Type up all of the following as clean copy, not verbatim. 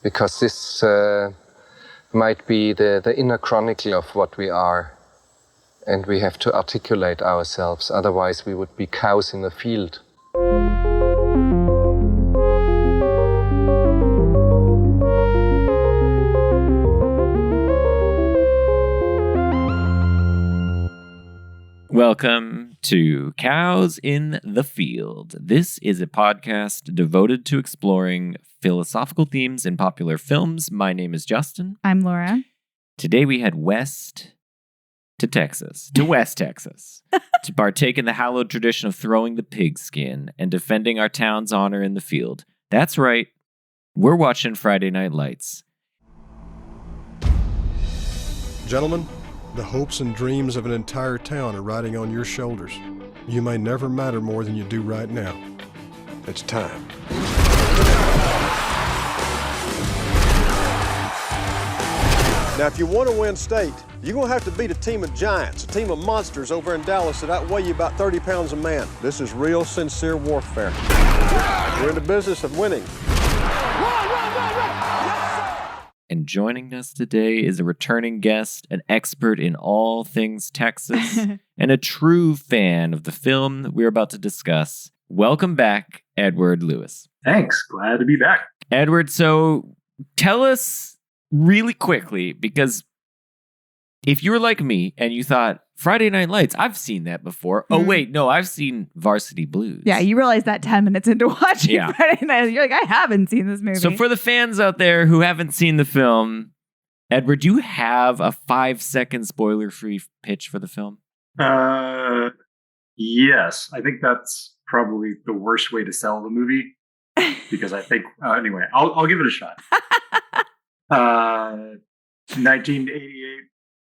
because this might be the inner chronicle of what we are, and we have to articulate ourselves, otherwise we would be cows in a field. Welcome to Cows in the Field. This is a podcast devoted to exploring philosophical themes in popular films. My name is Justin. I'm Laura. Today we head west Texas, to partake in the hallowed tradition of throwing the pigskin and defending our town's honor in the field. That's right, we're watching Friday Night Lights. Gentlemen, the hopes and dreams of an entire town are riding on your shoulders. You may never matter more than you do right now. It's time. Now, if you want to win state, you're going to have to beat a team of giants, a team of monsters over in Dallas that outweigh you about 30 pounds a man. This is real, sincere warfare. We're in the business of winning. And joining us today is a returning guest, an expert in all things Texas, and a true fan of the film we're about to discuss. Welcome back, Edward Lewis. Thanks. Glad to be back. Edward, so tell us really quickly, because if you were like me and you thought, Friday Night Lights, I've seen that before. Oh, wait, no, I've seen Varsity Blues. Yeah, you realize that 10 minutes into watching Friday Night, you're like, I haven't seen this movie. So for the fans out there who haven't seen the film, Edward, do you have a 5-second spoiler-free pitch for the film? Yes. I think that's probably the worst way to sell the movie, because I think, anyway, I'll give it a shot. 1988,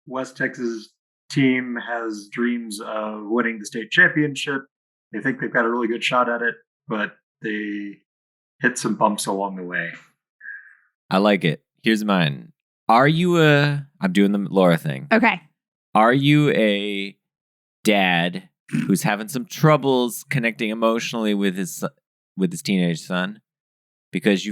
West Texas team has dreams of winning the state championship. They think they've got a really good shot at it, but they hit some bumps along the way. I like it. Here's mine. I'm doing the Laura thing. Okay. Are you a dad who's having some troubles connecting emotionally with his teenage son? Because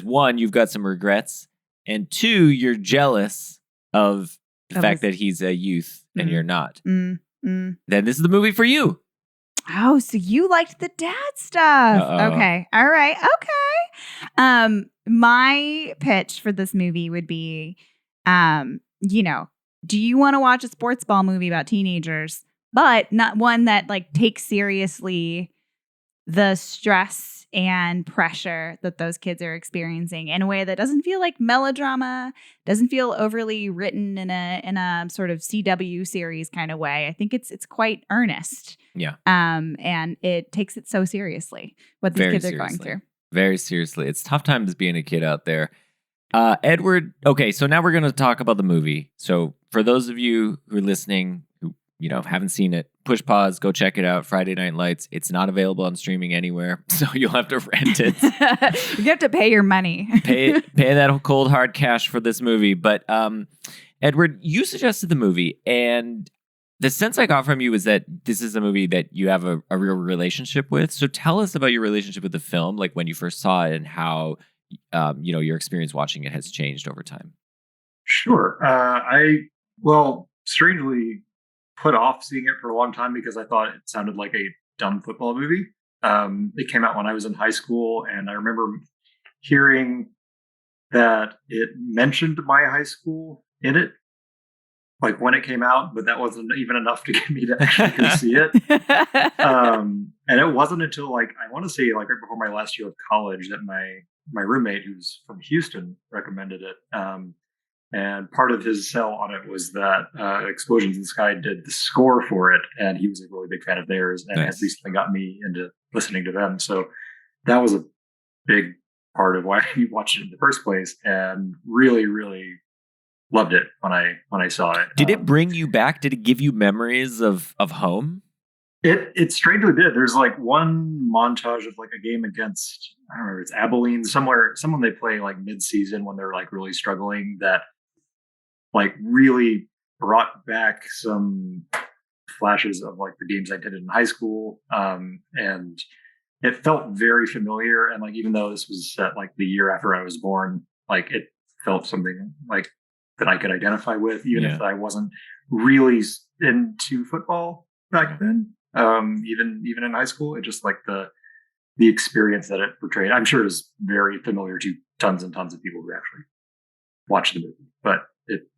one, you've got some regrets, and two, you're jealous of the fact that he's a youth and you're not. Then this is the movie for you. Oh, so you liked the dad stuff. Uh-oh. Okay. All right. Okay. My pitch for this movie would be, do you want to watch a sports ball movie about teenagers, but not one that takes seriously the stress and pressure that those kids are experiencing in a way that doesn't feel like melodrama, doesn't feel overly written in a sort of CW series kind of way. I think it's quite earnest. Yeah. And it takes it so seriously what these kids are going through. Very seriously. It's tough times being a kid out there. Edward, okay, so now we're going to talk about the movie. So for those of you who are listening who haven't seen it, push pause, go check it out. Friday Night Lights. It's not available on streaming anywhere, so you'll have to rent it. You have to pay your money. pay that cold hard cash for this movie. But Edward, you suggested the movie, and the sense I got from you is that this is a movie that you have a real relationship with. So tell us about your relationship with the film, like when you first saw it, and how your experience watching it has changed over time. Sure. Strangely put off seeing it for a long time because I thought it sounded like a dumb football movie. It came out when I was in high school, and I remember hearing that it mentioned my high school in it, like when it came out, but that wasn't even enough to get me to actually go see it. And it wasn't until I want to say right before my last year of college that my roommate, who's from Houston, recommended it. And part of his sell on it was that Explosions in the Sky did the score for it, and he was a really big fan of theirs, and Nice. had recently got me into listening to them. So that was a big part of why we watched it in the first place, and really, really loved it when I saw it. Did it bring you back? Did it give you memories of home? It strangely did. There's one montage of a game against, I don't remember, it's Abilene, someone they play mid-season when they're really struggling, that really brought back some flashes of the games I did in high school. And it felt very familiar. And like, even though this was set like the year after I was born, like it felt something like that I could identify with, even if I wasn't really into football back then. Even in high school, it just like the experience that it portrayed, I'm sure is very familiar to tons and tons of people who actually watched the movie, but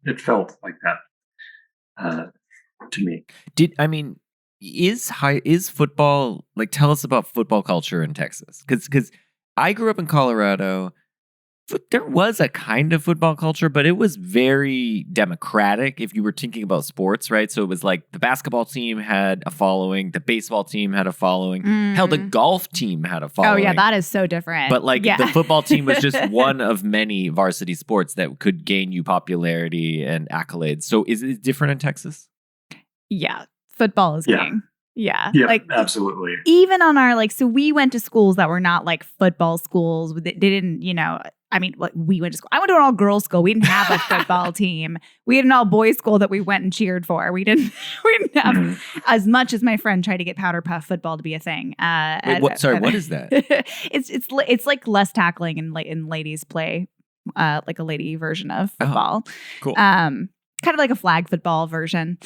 it felt like that to me. Is football, like, tell us about football culture in Texas? Because I grew up in Colorado. There was a kind of football culture, but it was very democratic if you were thinking about sports, right? So it was like the basketball team had a following, the baseball team had a following, hell, the golf team had a following. Oh yeah, that is so different. But like the football team was just one of many varsity sports that could gain you popularity and accolades. So is it different in Texas? Yeah, football is king. Yeah, like absolutely. Even on our so we went to schools that were not like football schools. They didn't, I mean, we went to school. I went to an all-girls school. We didn't have a football team. We had an all-boys school that we went and cheered for. We didn't have as much as my friend tried to get powder puff football to be a thing. Wait, what is that? It's like less tackling and ladies play, like a lady version of football. Oh, cool. Kind of like a flag football version.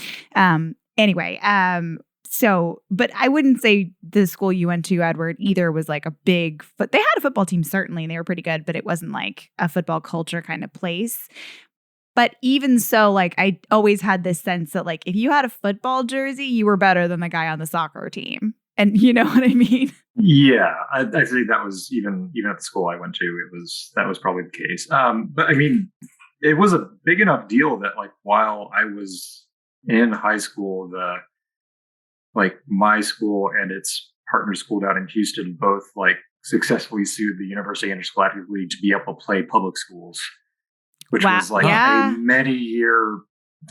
Anyway, so, but I wouldn't say the school you went to, Edward, either was like a big they had a football team, certainly, and they were pretty good, but it wasn't like a football culture kind of place. But even so, like, I always had this sense that like if you had a football jersey, you were better than the guy on the soccer team. And you know what I mean? Yeah, I think that was even at the school I went to, that was probably the case. But I mean, it was a big enough deal that like while I was in high school, my school and its partner school down in Houston both like successfully sued the University Interscholastic League to be able to play public schools, which was like a many-year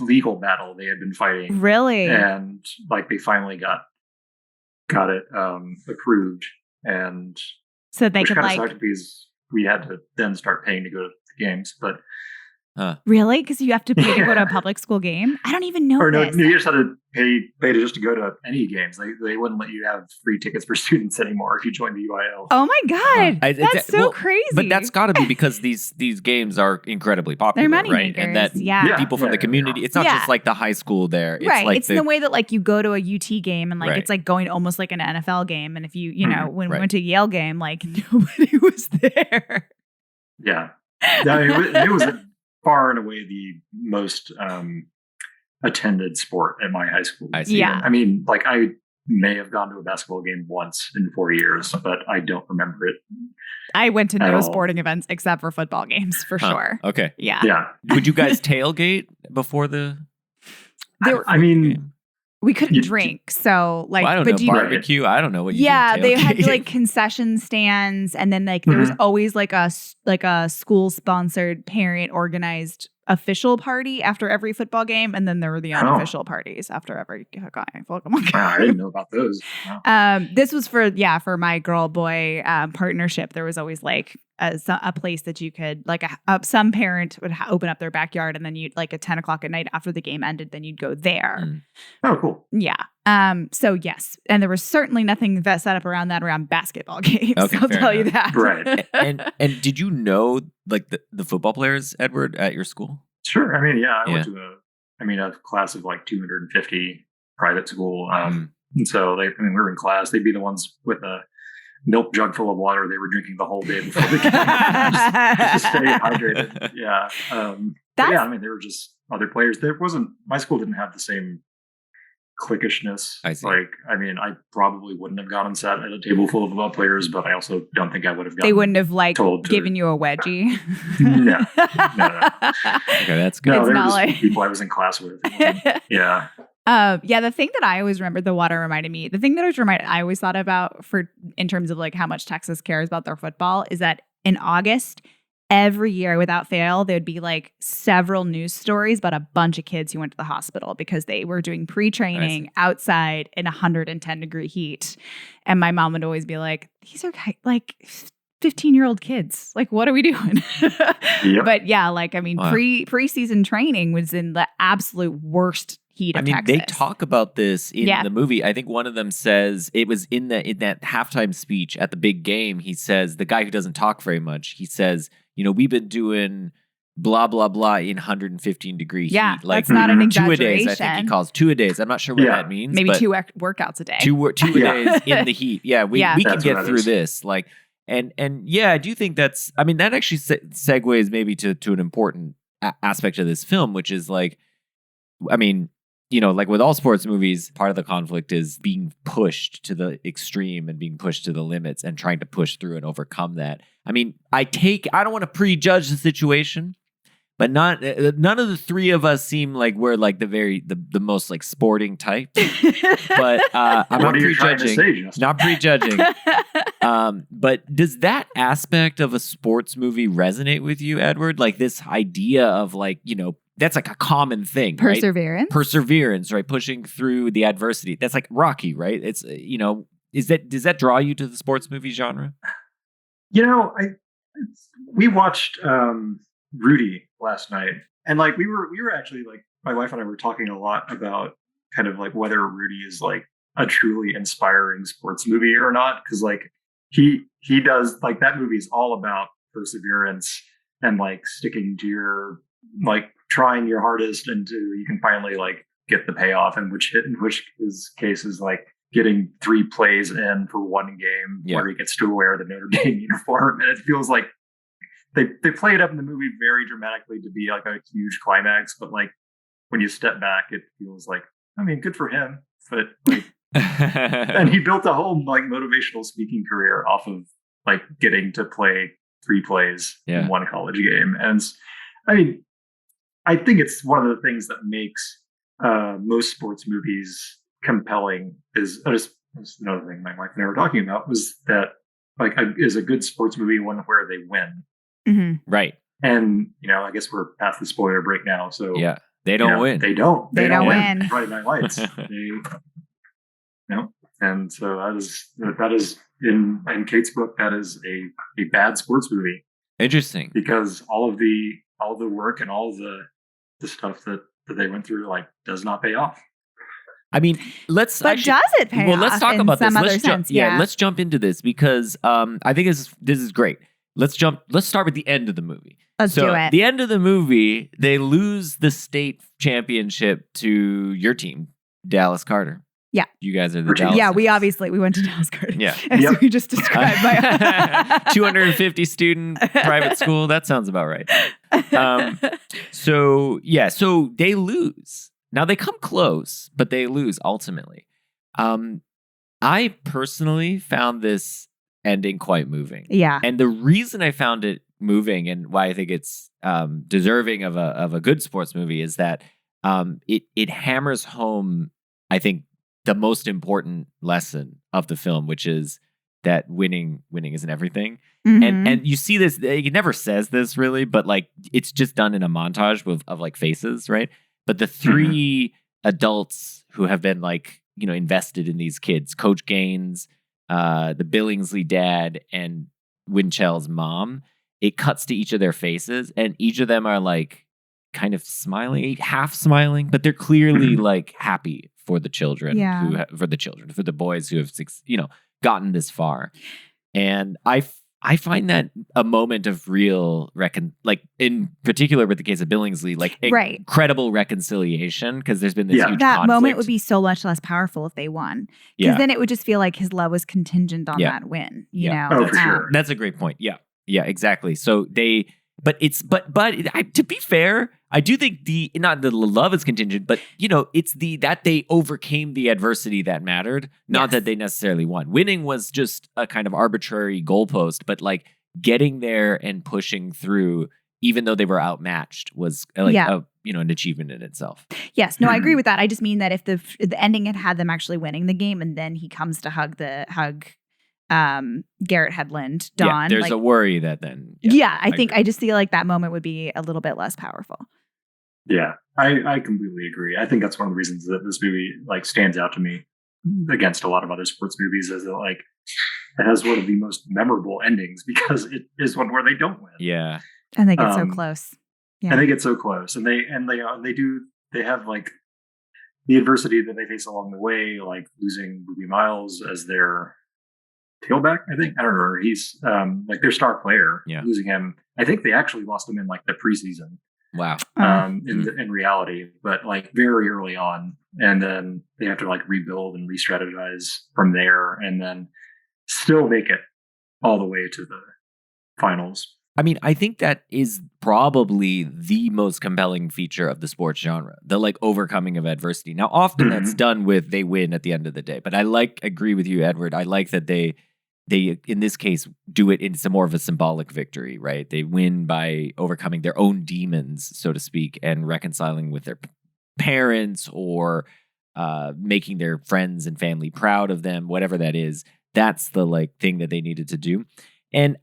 legal battle they had been fighting. Really? And like they finally got it approved, and so they could like sucked because we had to then start paying to go to the games, but. Really? Because you have to pay to go to a public school game? I don't even know this. No, you just had to pay just to go to any games. They wouldn't let you have free tickets for students anymore if you joined the UIL. Oh my God. That's so crazy. But that's got to be because these games are incredibly popular, they're money right? makers, and that people from the community, it's not just like the high school there. It's right. like it's the way that like you go to a UT game and like it's like going almost like an NFL game. And if you know, when we went to a Yale game, like nobody was there. Yeah. It was far and away the most attended sport at my high school. I see. Yeah. I mean, like I may have gone to a basketball game once in 4 years, but I don't remember it. I went to no sporting events except for football games for sure. Okay. Yeah. Yeah. Would you guys tailgate before the? We couldn't drink, so like, I don't know, barbecue. I don't know what you. Yeah, they had like concession stands, and then like there was always like a school sponsored, parent organized official party after every football game, and then there were the unofficial parties after every football game. I didn't know about those. Wow. This was for my girl boy partnership. There was always like a place that you could like some parent would open up their backyard, and then you'd like at 10 o'clock at night after the game ended, then you'd go there. Oh, cool. Yeah. So yes, and there was certainly nothing that set up around basketball games. Okay, I'll tell you that. Right. and did you know like the football players, Edward, at your school? Sure. I mean, I went to a class of like 250 private school. And so we were in class. They'd be the ones with a milk jug full of water they were drinking the whole day before the game just to stay hydrated. Yeah. There were just other players. My school didn't have the same cliquishness. I see. Like, I mean, I probably wouldn't have gone and sat at a table full of football players, but I also don't think I would have They wouldn't have like given you a wedgie. No. Okay, that's good. No, it's they were not just like people I was in class with. Yeah. The thing that I always remember, I always thought about in terms of like how much Texas cares about their football is that in August, every year without fail, there'd be like several news stories about a bunch of kids who went to the hospital because they were doing pre-training outside in 110-degree heat. And my mom would always be like, these are like 15-year-old kids. Like, what are we doing? Yep. But yeah, like, I mean, preseason training was in the absolute worst heat I of mean, Texas. they talk about this in the movie. I think one of them says it was in that halftime speech at the big game. He says, the guy who doesn't talk very much, he says, we've been doing blah, blah, blah in 115 degree heat. Like, that's not an exaggeration. 2-a-days, I think he calls 2-a-days. I'm not sure what that means. Maybe but 2 workouts a day. 2-a-days in the heat. Yeah, we can get through is. this. Like, and yeah, I do think that actually segues maybe to an important aspect of this film, which is like, I mean, like with all sports movies, part of the conflict is being pushed to the extreme and being pushed to the limits and trying to push through and overcome that. I mean, I don't want to prejudge the situation, but none of the three of us seem like we're like the most like sporting types. But I'm not prejudging. Not prejudging. But does that aspect of a sports movie resonate with you, Edward? Like this idea of like, that's like a common thing. Perseverance. Right? Perseverance, right? Pushing through the adversity. That's like Rocky, right? It's, does that draw you to the sports movie genre? We watched Rudy last night, and like we were actually like, my wife and I were talking a lot about kind of like whether Rudy is like a truly inspiring sports movie or not, because like he does, like, that movie is all about perseverance and like sticking to your, like, trying your hardest until you can finally like get the payoff, in which his case is like getting 3 plays in for one game where he gets to wear the Notre Dame uniform, and it feels like they play it up in the movie very dramatically to be like a huge climax, but like when you step back, it feels like, I mean, good for him, but like, and he built a whole like motivational speaking career off of like getting to play 3 plays in one college game. And I mean, I think it's one of the things that makes most sports movies compelling is another thing my wife and I were talking about, was that like is a good sports movie one where they win. Mm-hmm. Right. And, I guess we're past the spoiler break now. So they don't win. They don't win. Friday Night Lights. And so that is in Kate's book, that is a bad sports movie. Interesting. Because all of the work and all of the stuff that they went through like does not pay off. I mean, does it pay off? Well, let's talk about this. Let's jump into this because I think this is great. Let's start with the end of the movie. Let's do it. The end of the movie, they lose the state championship to your team, Dallas Carter. Yeah. You guys are the Dallas. Yeah, we went to Dallas Carter. Yeah. As we just described. 250 student private school. That sounds about right. So they lose. Now they come close, but they lose ultimately. I personally found this ending quite moving. Yeah. And the reason I found it moving and why I think it's deserving of a good sports movie is that it hammers home, I think, the most important lesson of the film, which is that winning isn't everything. Mm-hmm. And you see this, it never says this really, but like it's just done in a montage of like faces, right? But the 3 adults who have been like, invested in these kids, Coach Gaines, the Billingsley dad, and Winchell's mom, it cuts to each of their faces, and each of them are like kind of smiling, half smiling, but they're clearly like happy for the children, for the boys who have, gotten this far. And I find that a moment of real like in particular with the case of Billingsley, like incredible reconciliation, because there's been this huge that conflict. moment would be so much less powerful if they won, because then it would just feel like his love was contingent on that win. You know, for sure. That's a great point. Yeah, exactly. So but to be fair, I do think not the love is contingent, but it's that they overcame the adversity that mattered, not that they necessarily won. Winning was just a kind of arbitrary goalpost, but like getting there and pushing through, even though they were outmatched, was like an achievement in itself. Yes, no, I agree with that. I just mean that if the ending had them actually winning the game, and then he comes to hug Garrett Hedlund, Don. Yeah, there's a worry that then. I just feel like that moment would be a little bit less powerful. Yeah, I completely agree. I think that's one of the reasons that this movie like stands out to me against a lot of other sports movies, is that like it has one of the most memorable endings because it is one where they don't win. Yeah, and they get so close. Yeah, and they get so close, and they have like the adversity that they face along the way, like losing Ruby Miles as their tailback, I think. I don't know. He's like their star player. Yeah. Losing him. I think they actually lost him in like the preseason. Wow. In reality, but like very early on, and then they have to like rebuild and re-strategize from there, and then still make it all the way to the finals. I mean, I think that is probably the most compelling feature of the sports genre, the like overcoming of adversity. Now, often that's done with they win at the end of the day, but I agree with you, Edward. I like that they in this case do it in some more of a symbolic victory, right? They win by overcoming their own demons, so to speak, and reconciling with their parents or making their friends and family proud of them, whatever that is. That's the like thing that they needed to do. And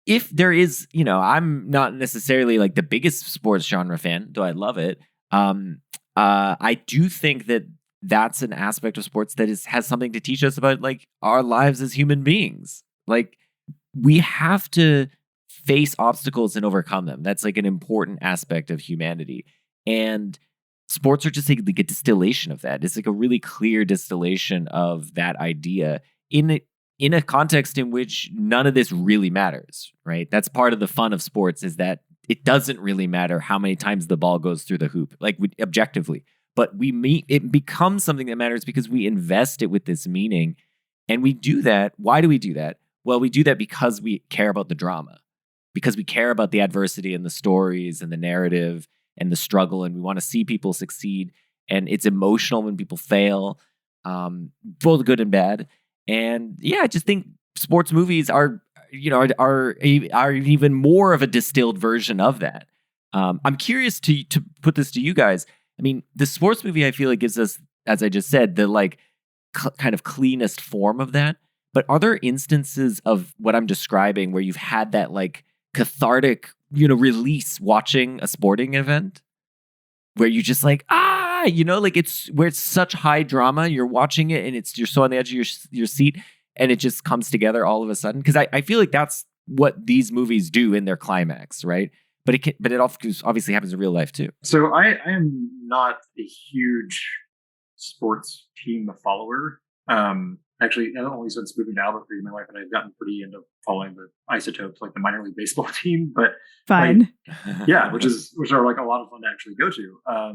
if there is, I'm not necessarily like the biggest sports genre fan, though I love it. I do think that that's an aspect of sports that has something to teach us about like our lives as human beings. Like we have to face obstacles and overcome them. That's like an important aspect of humanity. And sports are just like a distillation of that. It's like a really clear distillation of that idea in a context in which none of this really matters, right? That's part of the fun of sports is that it doesn't really matter how many times the ball goes through the hoop, like objectively. But it becomes something that matters because we invest it with this meaning. And we do that. Why do we do that? Well, we do that because we care about the drama, because we care about the adversity and the stories and the narrative and the struggle. And we want to see people succeed. And it's emotional when people fail, both good and bad. And yeah, I just think sports movies are even more of a distilled version of that. I'm curious to put this to you guys. I mean, the sports movie, I feel like gives us, as I just said, the like kind of cleanest form of that. But are there instances of what I'm describing where you've had that like cathartic, release watching a sporting event where you just like, like it's where it's such high drama, you're watching it and you're so on the edge of your seat and it just comes together all of a sudden? Because I feel like that's what these movies do in their climax, right? But it obviously happens in real life too. So I am not a huge sports team follower. Actually, only since moving to Albuquerque, my wife and I have gotten pretty into following the Isotopes, like the minor league baseball team. But fun, like, yeah, which are like a lot of fun to actually go to. I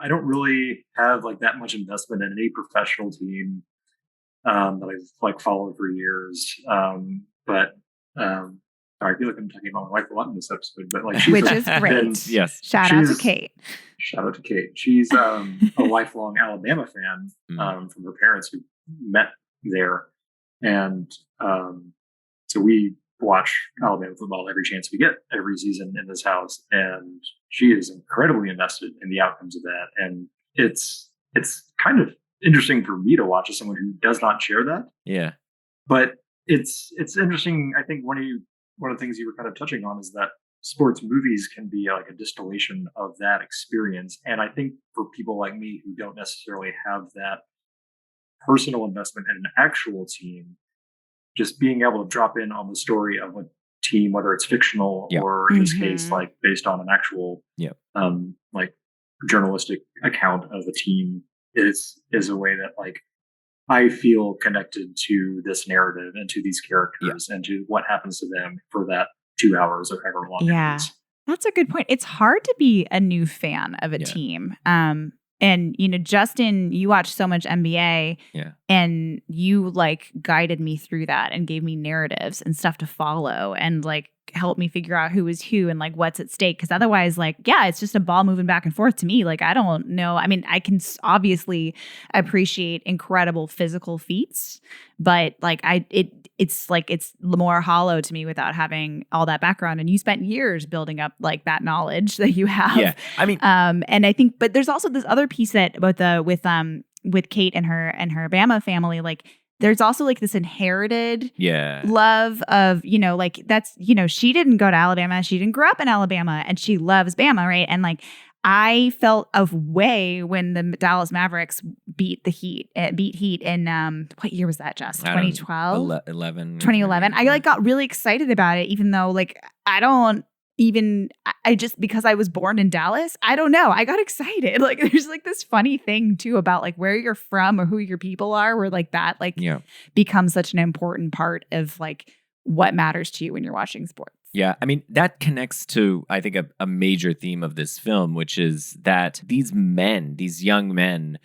don't really have like that much investment in any professional team that I've like followed for years. I feel like I'm talking about my wife a lot in this episode, but like which is great. Yes. Shout out to Kate. She's a lifelong Alabama fan from her parents who met there. And so we watch Alabama football every chance we get every season in this house. And she is incredibly invested in the outcomes of that. And it's kind of interesting for me to watch as someone who does not share that. Yeah. But it's interesting. I think one of the things you were kind of touching on is that sports movies can be like a distillation of that experience. And I think for people like me who don't necessarily have that personal investment in an actual team, just being able to drop in on the story of a team, whether it's fictional or in this case, like based on an actual, like journalistic account of a team is a way that like I feel connected to this narrative and to these characters and to what happens to them for that 2 hours or however long it is. That's a good point. It's hard to be a new fan of a team. And, Justin, you watch so much NBA and you like guided me through that and gave me narratives and stuff to follow and like helped me figure out who is who and like what's at stake. Because otherwise, like, it's just a ball moving back and forth to me. Like, I don't know. I mean, I can obviously appreciate incredible physical feats, but like it's like it's more hollow to me without having all that background. And you spent years building up like that knowledge that you have. Yeah, I mean, and I think, but there's also this other piece that about with Kate and her Bama family, like. There's also like this inherited love of, like that's, she didn't go to Alabama. She didn't grow up in Alabama and she loves Bama. Right. And like, I felt a way when the Dallas Mavericks beat Heat in, what year was that, Just? 2012? 2011. I like got really excited about it, even though like, I don't even I just, because I was born in Dallas, I don't know. I got excited. Like there's like this funny thing too about like where you're from or who your people are, where like that like becomes such an important part of like what matters to you when you're watching sports. Yeah, I mean, that connects to, I think, a major theme of this film, which is that these men, these young men,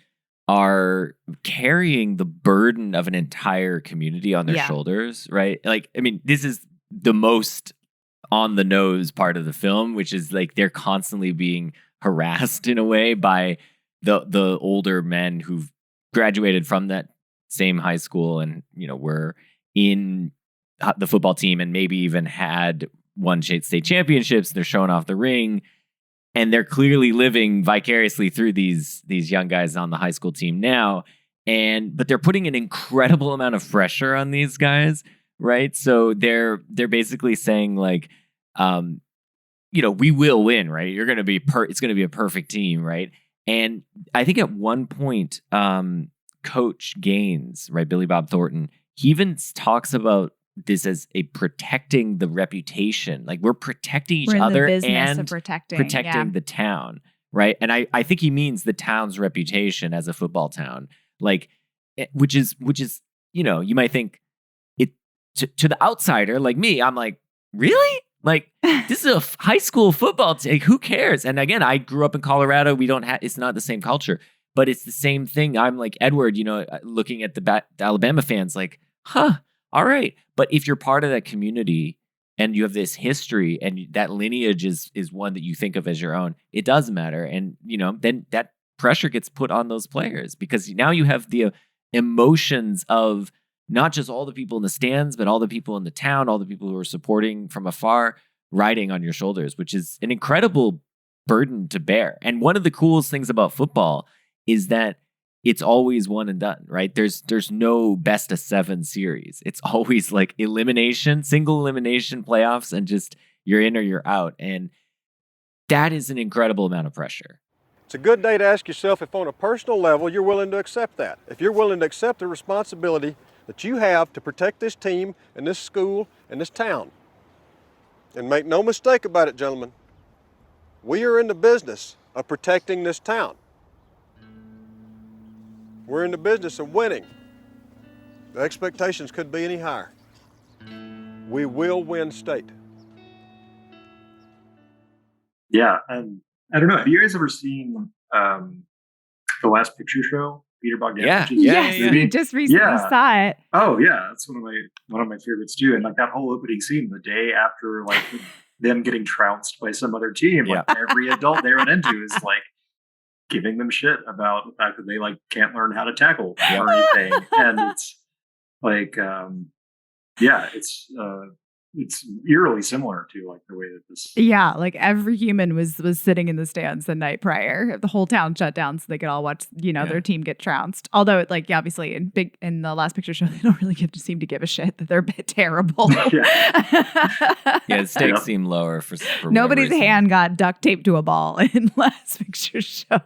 are carrying the burden of an entire community on their shoulders, right? Like, I mean, this is the most on the nose part of the film, which is like they're constantly being harassed in a way by the older men who've graduated from that same high school and, you know, were in the football team and maybe even had won state championships. They're showing off the ring, and they're clearly living vicariously through these young guys on the high school team now. But they're putting an incredible amount of pressure on these guys, right? So they're basically saying like, you know, we will win, right? You're going to be it's going to be a perfect team, right? And I think at one point, Coach Gaines, right, Billy Bob Thornton, he even talks about this as a protecting the reputation. Like we're protecting each other and protecting the town, right? And I think he means the town's reputation as a football town, like which is you know, you might think it to the outsider like me. I'm like, really? Like this is a high school football team. Like, who cares? And again, I grew up in Colorado. We don't have. It's not the same culture, but it's the same thing. I'm like Edward, you know, looking at the Alabama fans, like, huh. All right. But if you're part of that community and you have this history and that lineage is one that you think of as your own, it does matter. And, you know, then that pressure gets put on those players because now you have the emotions of not just all the people in the stands, but all the people in the town, all the people who are supporting from afar riding on your shoulders, which is an incredible burden to bear. And one of the coolest things about football is that it's always one and done, right? There's no best of 7 series. It's always like single elimination playoffs, and just you're in or you're out. And that is an incredible amount of pressure. It's a good day to ask yourself if on a personal level you're willing to accept that. If you're willing to accept the responsibility that you have to protect this team and this school and this town. And make no mistake about it, gentlemen, we are in the business of protecting this town. We're in the business of winning. The expectations couldn't be any higher. We will win state. Yeah, and I don't know. Have you guys ever seen The Last Picture Show? Peter Bogdanovich. Yes, we just recently saw it. Oh yeah, that's one of my favorites too. And like that whole opening scene, the day after like them getting trounced by some other team, like every adult they run into is like giving them shit about the fact that they like can't learn how to tackle or anything. And it's like it's eerily similar to like the way that this like every human was sitting in the stands the night prior. The whole town shut down so they could all watch, you know, their team get trounced. Although like obviously in the Last Picture Show they don't really seem to give a shit that they're a bit terrible. The stakes seem lower for nobody's hand got duct taped to a ball in Last Picture Show.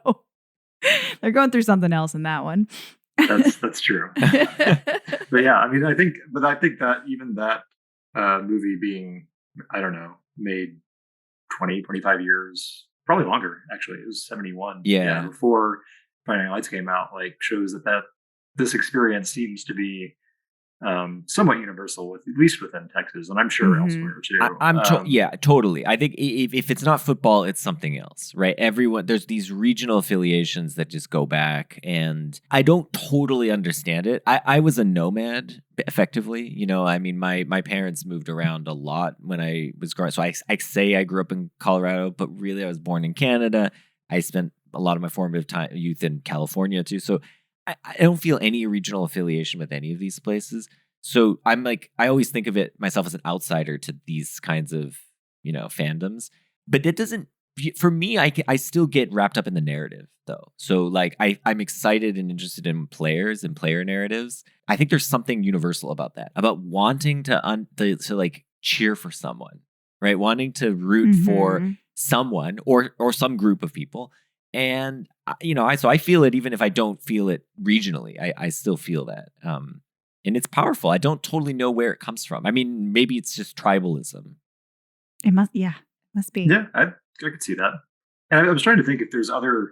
They're going through something else in that one. That's true. But yeah, I mean I think that even that movie being, I don't know, made 20, 25 years, probably longer, actually. It was 71. Yeah. Before Friday Night Lights came out, like shows that this experience seems to be somewhat universal, at least within Texas, and I'm sure elsewhere too. Totally. I think if it's not football, it's something else, right? There's these regional affiliations that just go back, and I don't totally understand it. I was a nomad, effectively. You know, I mean, my parents moved around a lot when I was growing up. So I say I grew up in Colorado, but really I was born in Canada. I spent a lot of my formative youth in California too. So I don't feel any regional affiliation with any of these places. So I'm like, I always think of myself as an outsider to these kinds of, you know, fandoms. But that doesn't, for me, I still get wrapped up in the narrative though. So like I'm excited and interested in players and player narratives. I think there's something universal about that, about wanting to like cheer for someone, right? Wanting to root for someone or some group of people. And, you know, so I feel it even if I don't feel it regionally. I still feel that. And it's powerful. I don't totally know where it comes from. I mean, maybe it's just tribalism. It must, yeah. Must be. Yeah, I could see that. And I was trying to think if there's other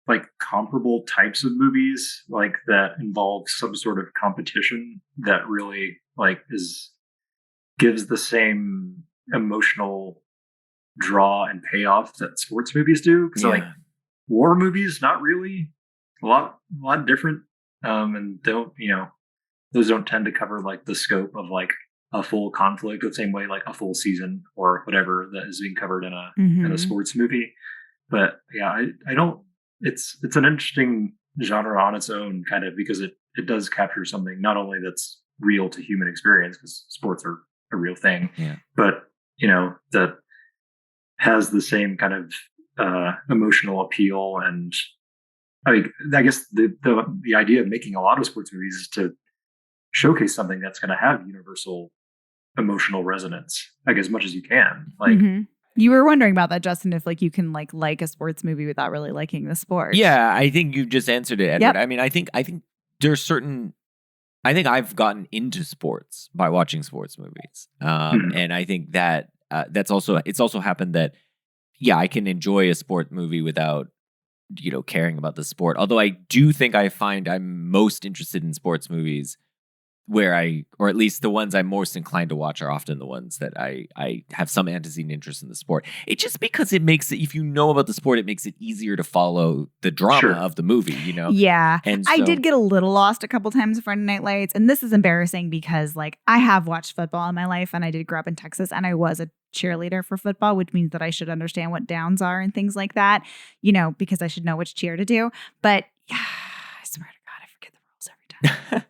like comparable types of movies like that involve some sort of competition that really like gives the same emotional draw and payoff that sports movies do. Because like war movies, not really a lot different, and don't those don't tend to cover like the scope of like a full conflict the same way like a full season or whatever that is being covered in a sports movie. But yeah, I don't. It's an interesting genre on its own, kind of, because it does capture something not only that's real to human experience, because sports are a real thing, but that has the same kind of emotional appeal. And I guess the idea of making a lot of sports movies is to showcase something that's going to have universal emotional resonance, like as much as you can. Like you were wondering about that, Justin, if like you can like a sports movie without really liking the sport. Yeah, I think you just answered it, Edward. Yep. I mean, I think there's certain. I think I've gotten into sports by watching sports movies, and I think that it's also happened that I can enjoy a sport movie without caring about the sport. Although I do think I find I'm most interested in sports movies where or at least the ones I'm most inclined to watch are often the ones that I have some antecedent interest in the sport. It's just because it makes it, if you know about the sport, it makes it easier to follow the drama of the movie, Yeah. And so, I did get a little lost a couple times in Friday Night Lights. And this is embarrassing because like I have watched football in my life and I did grow up in Texas and I was a cheerleader for football, which means that I should understand what downs are and things like that, because I should know which cheer to do. But yeah, I swear to God, I forget the rules every time.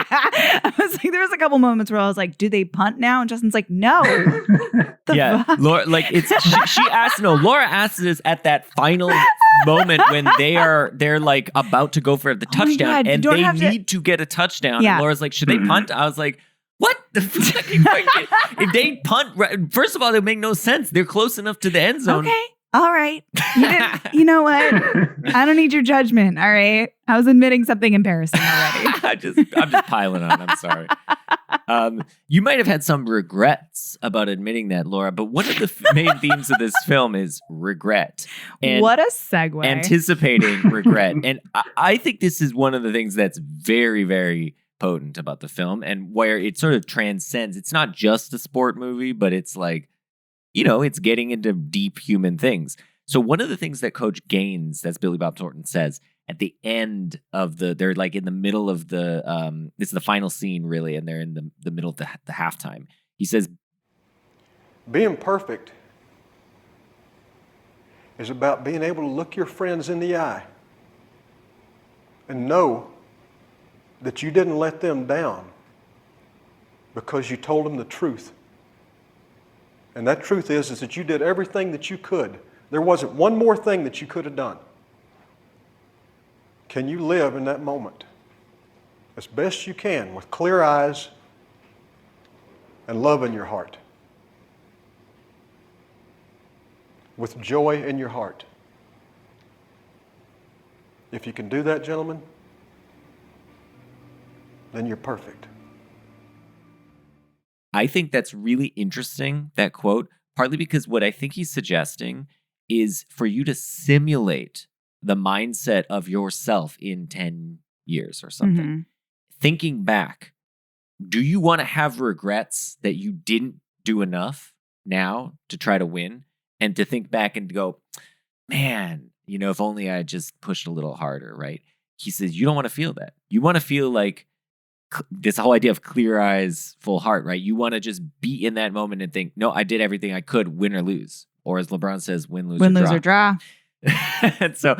I was like, there was a couple moments where I was like, do they punt now? And Justin's like, no. Laura, like Laura asked this at that final moment when they're like about to go for the touchdown God, and they need to get a touchdown. Yeah. And Laura's like, should they punt? I was like, what the fuck? If they punt, first of all, it would make no sense. They're close enough to the end zone. Okay. All right. You know what? I don't need your judgment. All right. I was admitting something embarrassing already. I'm just piling on. I'm sorry. You might have had some regrets about admitting that, Laura, but one of the main themes of this film is regret. And what a segue. Anticipating regret. And I think this is one of the things that's very, very potent about the film and where it sort of transcends. It's not just a sport movie, but it's like, it's getting into deep human things. So one of the things that Coach Gaines, that's Billy Bob Thornton, says at the end of they're like in the middle of it's the final scene really, and they're in the middle of the halftime. He says, being perfect is about being able to look your friends in the eye and know that you didn't let them down because you told them the truth. And that truth is that you did everything that you could. There wasn't one more thing that you could have done. Can you live in that moment as best you can with clear eyes and love in your heart? With joy in your heart. If you can do that, gentlemen, then you're perfect. I think that's really interesting, that quote, partly because what I think he's suggesting is for you to simulate the mindset of yourself in 10 years or something. Mm-hmm. Thinking back, do you want to have regrets that you didn't do enough now to try to win? And to think back and go, man, if only I just pushed a little harder, right? He says, you don't want to feel that. You want to feel like this whole idea of clear eyes, full heart, right? You want to just be in that moment and think, no, I did everything I could, win or lose. Or as LeBron says, win, lose, or draw. And so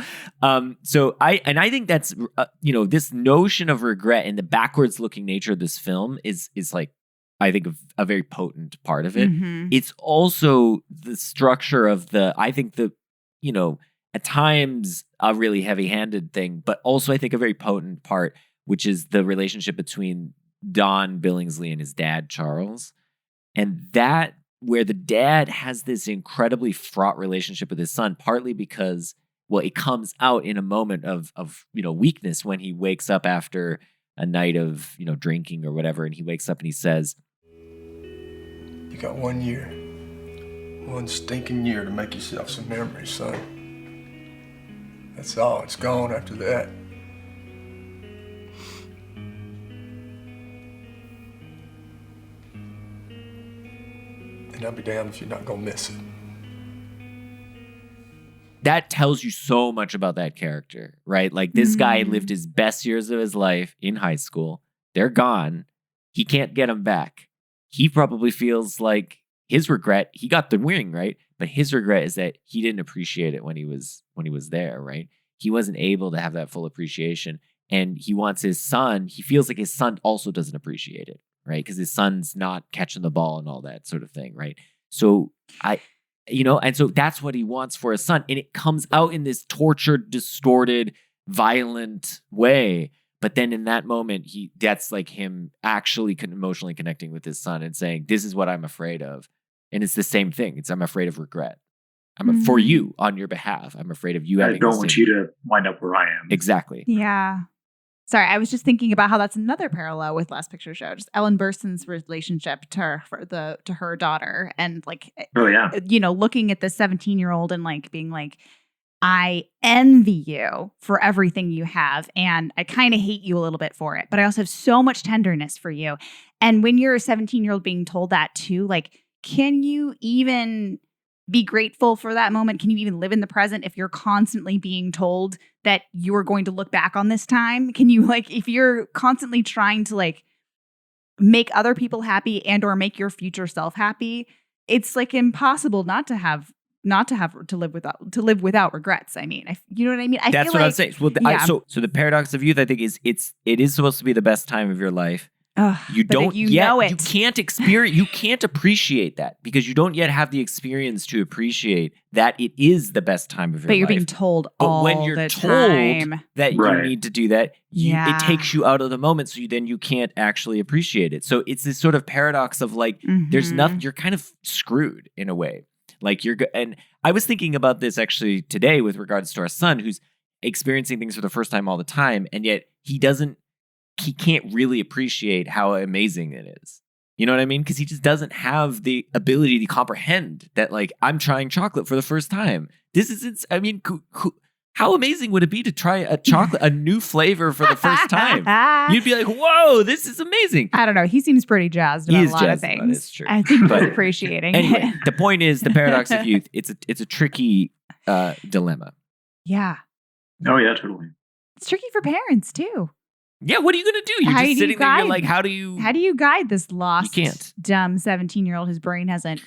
I think that's, this notion of regret and the backwards looking nature of this film is like, I think a very potent part of it. Mm-hmm. It's also the structure of at times a really heavy handed thing, but also I think a very potent part, which is the relationship between Don Billingsley and his dad, Charles. And that, where the dad has this incredibly fraught relationship with his son, partly because, it comes out in a moment of weakness when he wakes up after a night of, drinking or whatever. And he wakes up and he says, you got 1 year. One stinking year to make yourself some memories, son. That's all. It's gone after that. And I'll be damned if you're not gonna miss it. That tells you so much about that character, right? Like this guy lived his best years of his life in high school. They're gone. He can't get them back. He probably feels like his regret, he got the ring, right? But his regret is that he didn't appreciate it when he was there, right? He wasn't able to have that full appreciation. And he wants his son, he feels like his son also doesn't appreciate it, right? Because his son's not catching the ball and all that sort of thing, right? So and so that's what he wants for his son. And it comes out in this tortured, distorted, violent way. But then in that moment, that's like him actually emotionally connecting with his son and saying, this is what I'm afraid of. And it's the same thing. I'm afraid of regret. I'm for you on your behalf. I'm afraid of you having. I don't want you to wind up where I am. Exactly. Yeah. Sorry, I was just thinking about how that's another parallel with Last Picture Show. Just Ellen Burstyn's relationship to her daughter, and like, looking at the 17-year-old and like being like, I envy you for everything you have, and I kind of hate you a little bit for it, but I also have so much tenderness for you. And when you're a 17-year-old being told that too, like, can you even be grateful for that moment? Can you even live in the present if you're constantly being told that you're going to look back on this time? Can you, like, if you're constantly trying to like make other people happy and or make your future self happy, it's like impossible not to live without regrets. I mean, you know what I mean? That's what I'm saying. Well, so the paradox of youth, I think, is it is supposed to be the best time of your life. You don't yet know it. You can't experience. You can't appreciate that because you don't yet have the experience to appreciate that it is the best time of your life. But you're being told all the time. But when you're told that you need to do that, it takes you out of the moment. So then you can't actually appreciate it. So it's this sort of paradox of like, there's nothing. You're kind of screwed in a way. Like and I was thinking about this actually today with regards to our son, who's experiencing things for the first time all the time, and yet he can't really appreciate how amazing it is. You know what I mean? Because he just doesn't have the ability to comprehend that, like, I'm trying chocolate for the first time. This is, I mean, how amazing would it be to try a new flavor for the first time? You'd be like, whoa, this is amazing. I don't know. He seems pretty jazzed about a lot of things. It's true. I think he's appreciating anyway, it. The point is the paradox of youth. It's a tricky dilemma. Yeah. Oh, yeah, totally. It's tricky for parents, too. Yeah, what are you going to do? You're just sitting there, you're like, how do you guide this lost, dumb 17-year-old whose brain hasn't,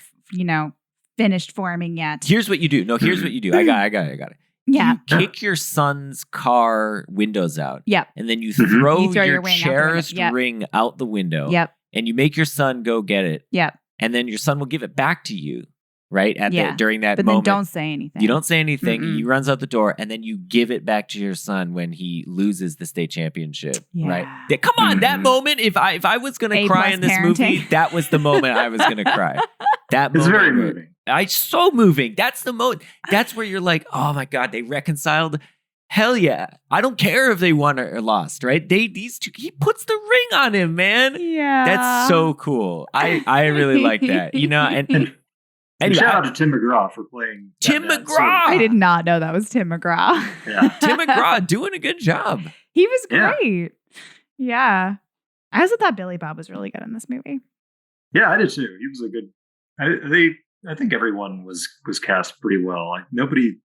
finished forming yet? Here's what you do. No, here's what you do. I got it. Yeah. You kick your son's car windows out. Yep. And then you throw your cherished ring out the window. Yep. And you make your son go get it. Yep. And then your son will give it back to you. Right? During that moment. But then don't say anything. You don't say anything. He runs out the door, and then you give it back to your son when he loses the state championship. Yeah. Right? Come on, that moment. If I was going to cry in this movie, that was the moment I was going to cry. It's very moving. So moving. That's the moment. That's where you're like, oh my God, they reconciled. Hell yeah. I don't care if they won or lost, right? These two, he puts the ring on him, man. Yeah. That's so cool. I really like that. And shout out to Tim McGraw for playing Tim McGraw. I did not know that was Tim McGraw. Yeah. Tim McGraw doing a good job. He was great. Yeah. I also thought Billy Bob was really good in this movie. Yeah, I did too. He was a good. I think everyone was cast pretty well. Nobody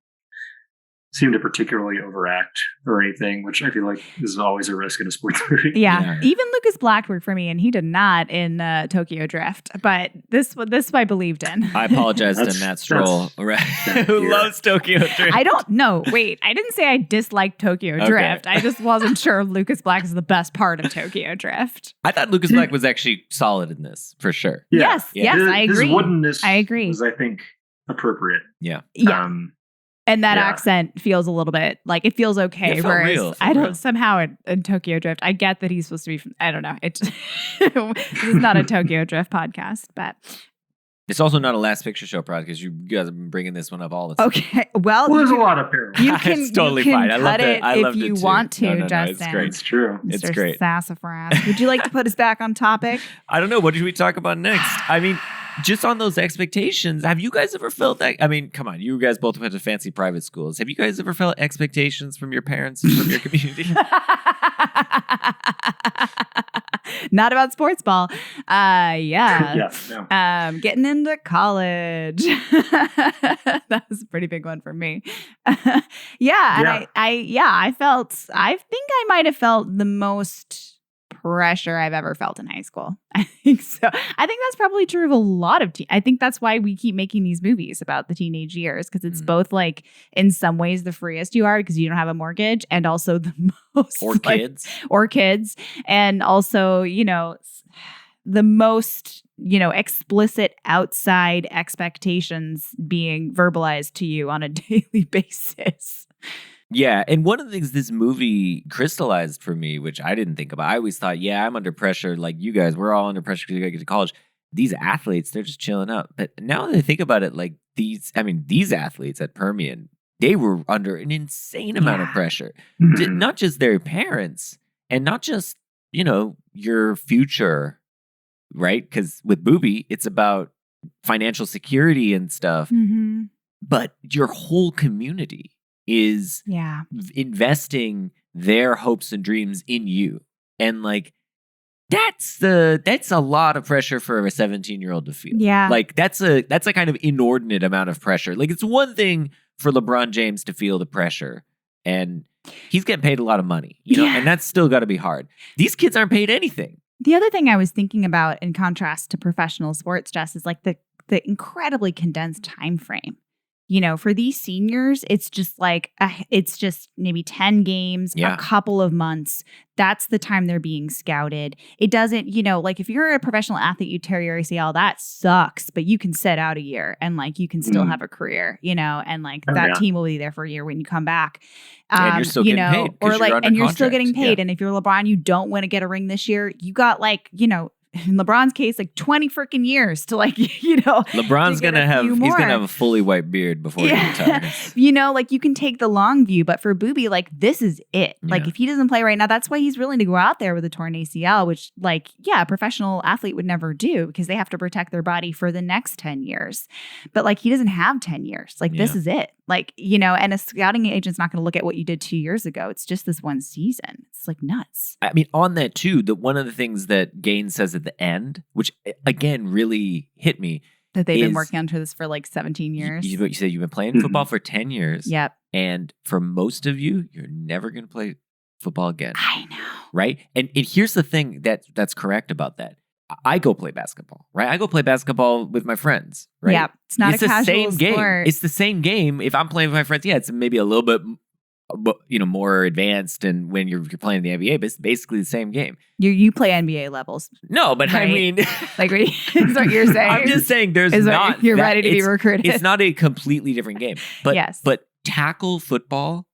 seemed to particularly overact or anything, which I feel like is always a risk in a sports movie. Yeah. Even Lucas Black worked for me, and he did not in Tokyo Drift. But this I believed in. I apologize to Matt Stroll, who loves Tokyo Drift. I don't know. Wait, I didn't say I disliked Tokyo Drift. I just wasn't sure if Lucas Black is the best part of Tokyo Drift. I thought Lucas Black was actually solid in this, for sure. Yeah. Yes, I agree. His woodenness I agree. was, I think, appropriate. Yeah. And that accent feels a little bit like it feels okay. Whereas real, I don't somehow in Tokyo Drift, I get that he's supposed to be from, I don't know. This is not a Tokyo Drift podcast, but it's also not a Last Picture Show product because you guys have been bringing this one up all the time. Okay. Well, there's a lot of parallels. It's totally fine. I love it. If you want to, Justin. It's great. It's true. It's great. Sassafras. Would you like to put us back on topic? I don't know. What should we talk about next? I mean, just on those expectations, have you guys ever felt that? I mean, come on, you guys both went to fancy private schools. Have you guys ever felt expectations from your parents and from your community? Not about sports ball. Yeah. Yeah, no. Getting into college. That was a pretty big one for me. Yeah. And I think I might have felt the most pressure I've ever felt in high school. I think so. I think that's probably true of a lot of I think that's why we keep making these movies about the teenage years, because it's both like in some ways the freest you are because you don't have a mortgage, and also the most or kids, and also, you know, the most, you know, explicit outside expectations being verbalized to you on a daily basis. Yeah, and one of the things this movie crystallized for me, which I didn't think about, I always thought, yeah, I'm under pressure. Like you guys, we're all under pressure because you got to get to college. These athletes, they're just chilling out. But now that I think about it, like these athletes at Permian, they were under an insane amount of pressure. Not just their parents and not just, you know, your future, right? Because with Booby, it's about financial security and stuff. Mm-hmm. But your whole community is investing their hopes and dreams in you. And like that's a lot of pressure for a 17-year-old to feel. Yeah. Like that's a kind of inordinate amount of pressure. Like it's one thing for LeBron James to feel the pressure, and he's getting paid a lot of money, you know, and that's still got to be hard. These kids aren't paid anything. The other thing I was thinking about in contrast to professional sports, Jess, is like the incredibly condensed time frame. You know, for these seniors, it's just like, it's just maybe 10 games, a couple of months. That's the time they're being scouted. It doesn't, you know, like if you're a professional athlete, you tear your ACL, that sucks, but you can sit out a year and like you can still have a career, you know, and like that team will be there for a year when you come back. And you're still getting paid. Or like, and you're still contract. getting paid. And if you're LeBron, you don't want to get a ring this year. You got like, you know, in LeBron's case, like 20 freaking years to like, you know. LeBron's going to have, he's going to have a fully white beard before he retires. You know, like you can take the long view, but for Booby, like this is it. Yeah. Like if he doesn't play right now, that's why he's willing to go out there with a torn ACL, which like, a professional athlete would never do because they have to protect their body for the next 10 years. But like he doesn't have 10 years. Like this is it. Like, you know, and a scouting agent's not going to look at what you did 2 years ago. It's just this one season. It's like nuts. I mean, on that too, one of the things that Gaines says at the end, which again really hit me, that they've been working on this for like 17 years. You said you've been playing football for 10 years. Yep. And for most of you, you're never going to play football again. I know. Right? And here's the thing that's correct about that. I go play basketball, right? I go play basketball with my friends, right? Yeah, it's not a casual same sport. Game. It's the same game. If I'm playing with my friends, it's maybe a little bit, you know, more advanced than when you're playing in the NBA, but it's basically the same game. You play NBA levels. No, but right? I mean, like is what you're saying. I'm just saying you're ready to be recruited. It's not a completely different game. But yes. But tackle football.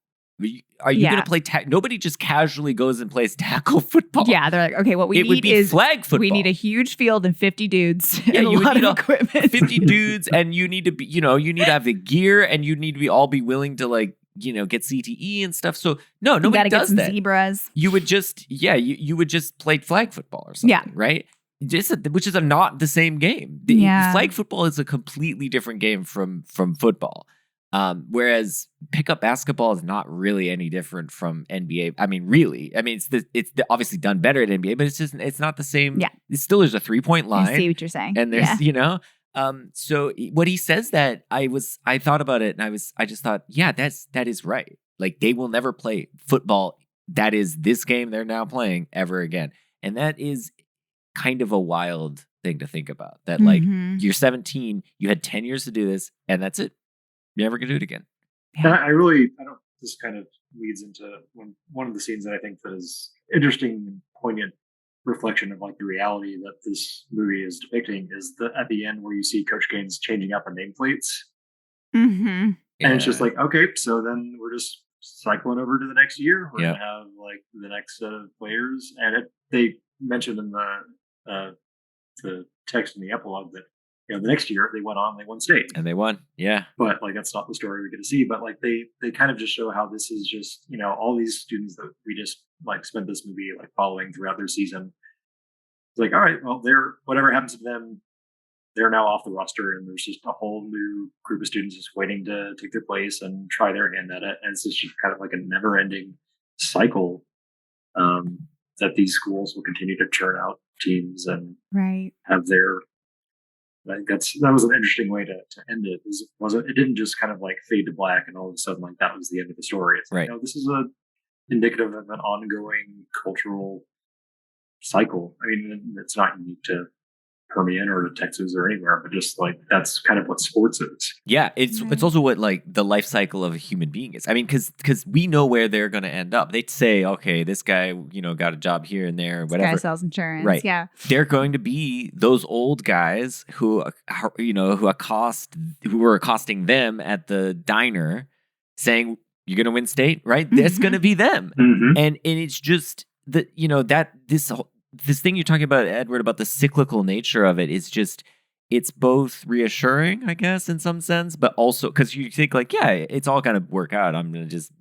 Are you going to play nobody just casually goes and plays tackle football. Yeah, they're like, okay, what we need is flag football. We need a huge field and 50 dudes and a lot of equipment. 50 dudes, and you need to be, you know, you need to have the gear, and you need to all be willing to like, you know, get CTE and stuff. So no, nobody does that. Zebras. You would just, you would just play flag football or something, right? Which is not the same game. Flag football is a completely different game from football. Whereas pickup basketball is not really any different from NBA. I mean, really. I mean, it's obviously done better at NBA, but it's not the same. Yeah. There's a 3-point line. I see what you're saying. And there's, you know, so what he says that I thought about it, and I just thought, that is right. Like they will never play football. That is this game they're now playing ever again. And that is kind of a wild thing to think about, that like you're 17, you had 10 years to do this, and that's it. You're never gonna do it again. Yeah. This kind of leads into one of the scenes that I think that is interesting and poignant reflection of like the reality that this movie is depicting is at the end where you see Coach Gaines changing out the nameplates. Mm-hmm. And it's just like, okay, so then we're just cycling over to the next year. We're gonna have like the next set of players, and they mentioned in the text in the epilogue that, you know, the next year they won state, and they won. Yeah, but like that's not the story we get to see. But like they kind of just show how this is just, you know, all these students that we just like spent this movie like following throughout their season. It's like, all right, well, whatever happens to them they're now off the roster, and there's just a whole new group of students just waiting to take their place and try their hand at it. And it's just kind of like a never-ending cycle that these schools will continue to churn out teams and Right. have their. I think that was an interesting way to end it. It didn't just kind of like fade to black and all of a sudden like that was the end of the story. It's like, Right. no, this is indicative of an ongoing cultural cycle. I mean, it's not unique to Permian or to Texas or anywhere, but just like that's kind of what sports is. Yeah, it's also what like the life cycle of a human being is. I mean, because we know where they're going to end up. They'd say, okay, this guy, got a job here and there, whatever. Guy sells insurance. Right. Yeah. They're going to be those old guys who who were accosting them at the diner, saying, "You're going to win state, right?" That's going to be them, and it's just that this thing you're talking about, Edward, about the cyclical nature of it is just, it's both reassuring, I guess, in some sense, but also because you think like, yeah, it's all going to work out. I'm going to just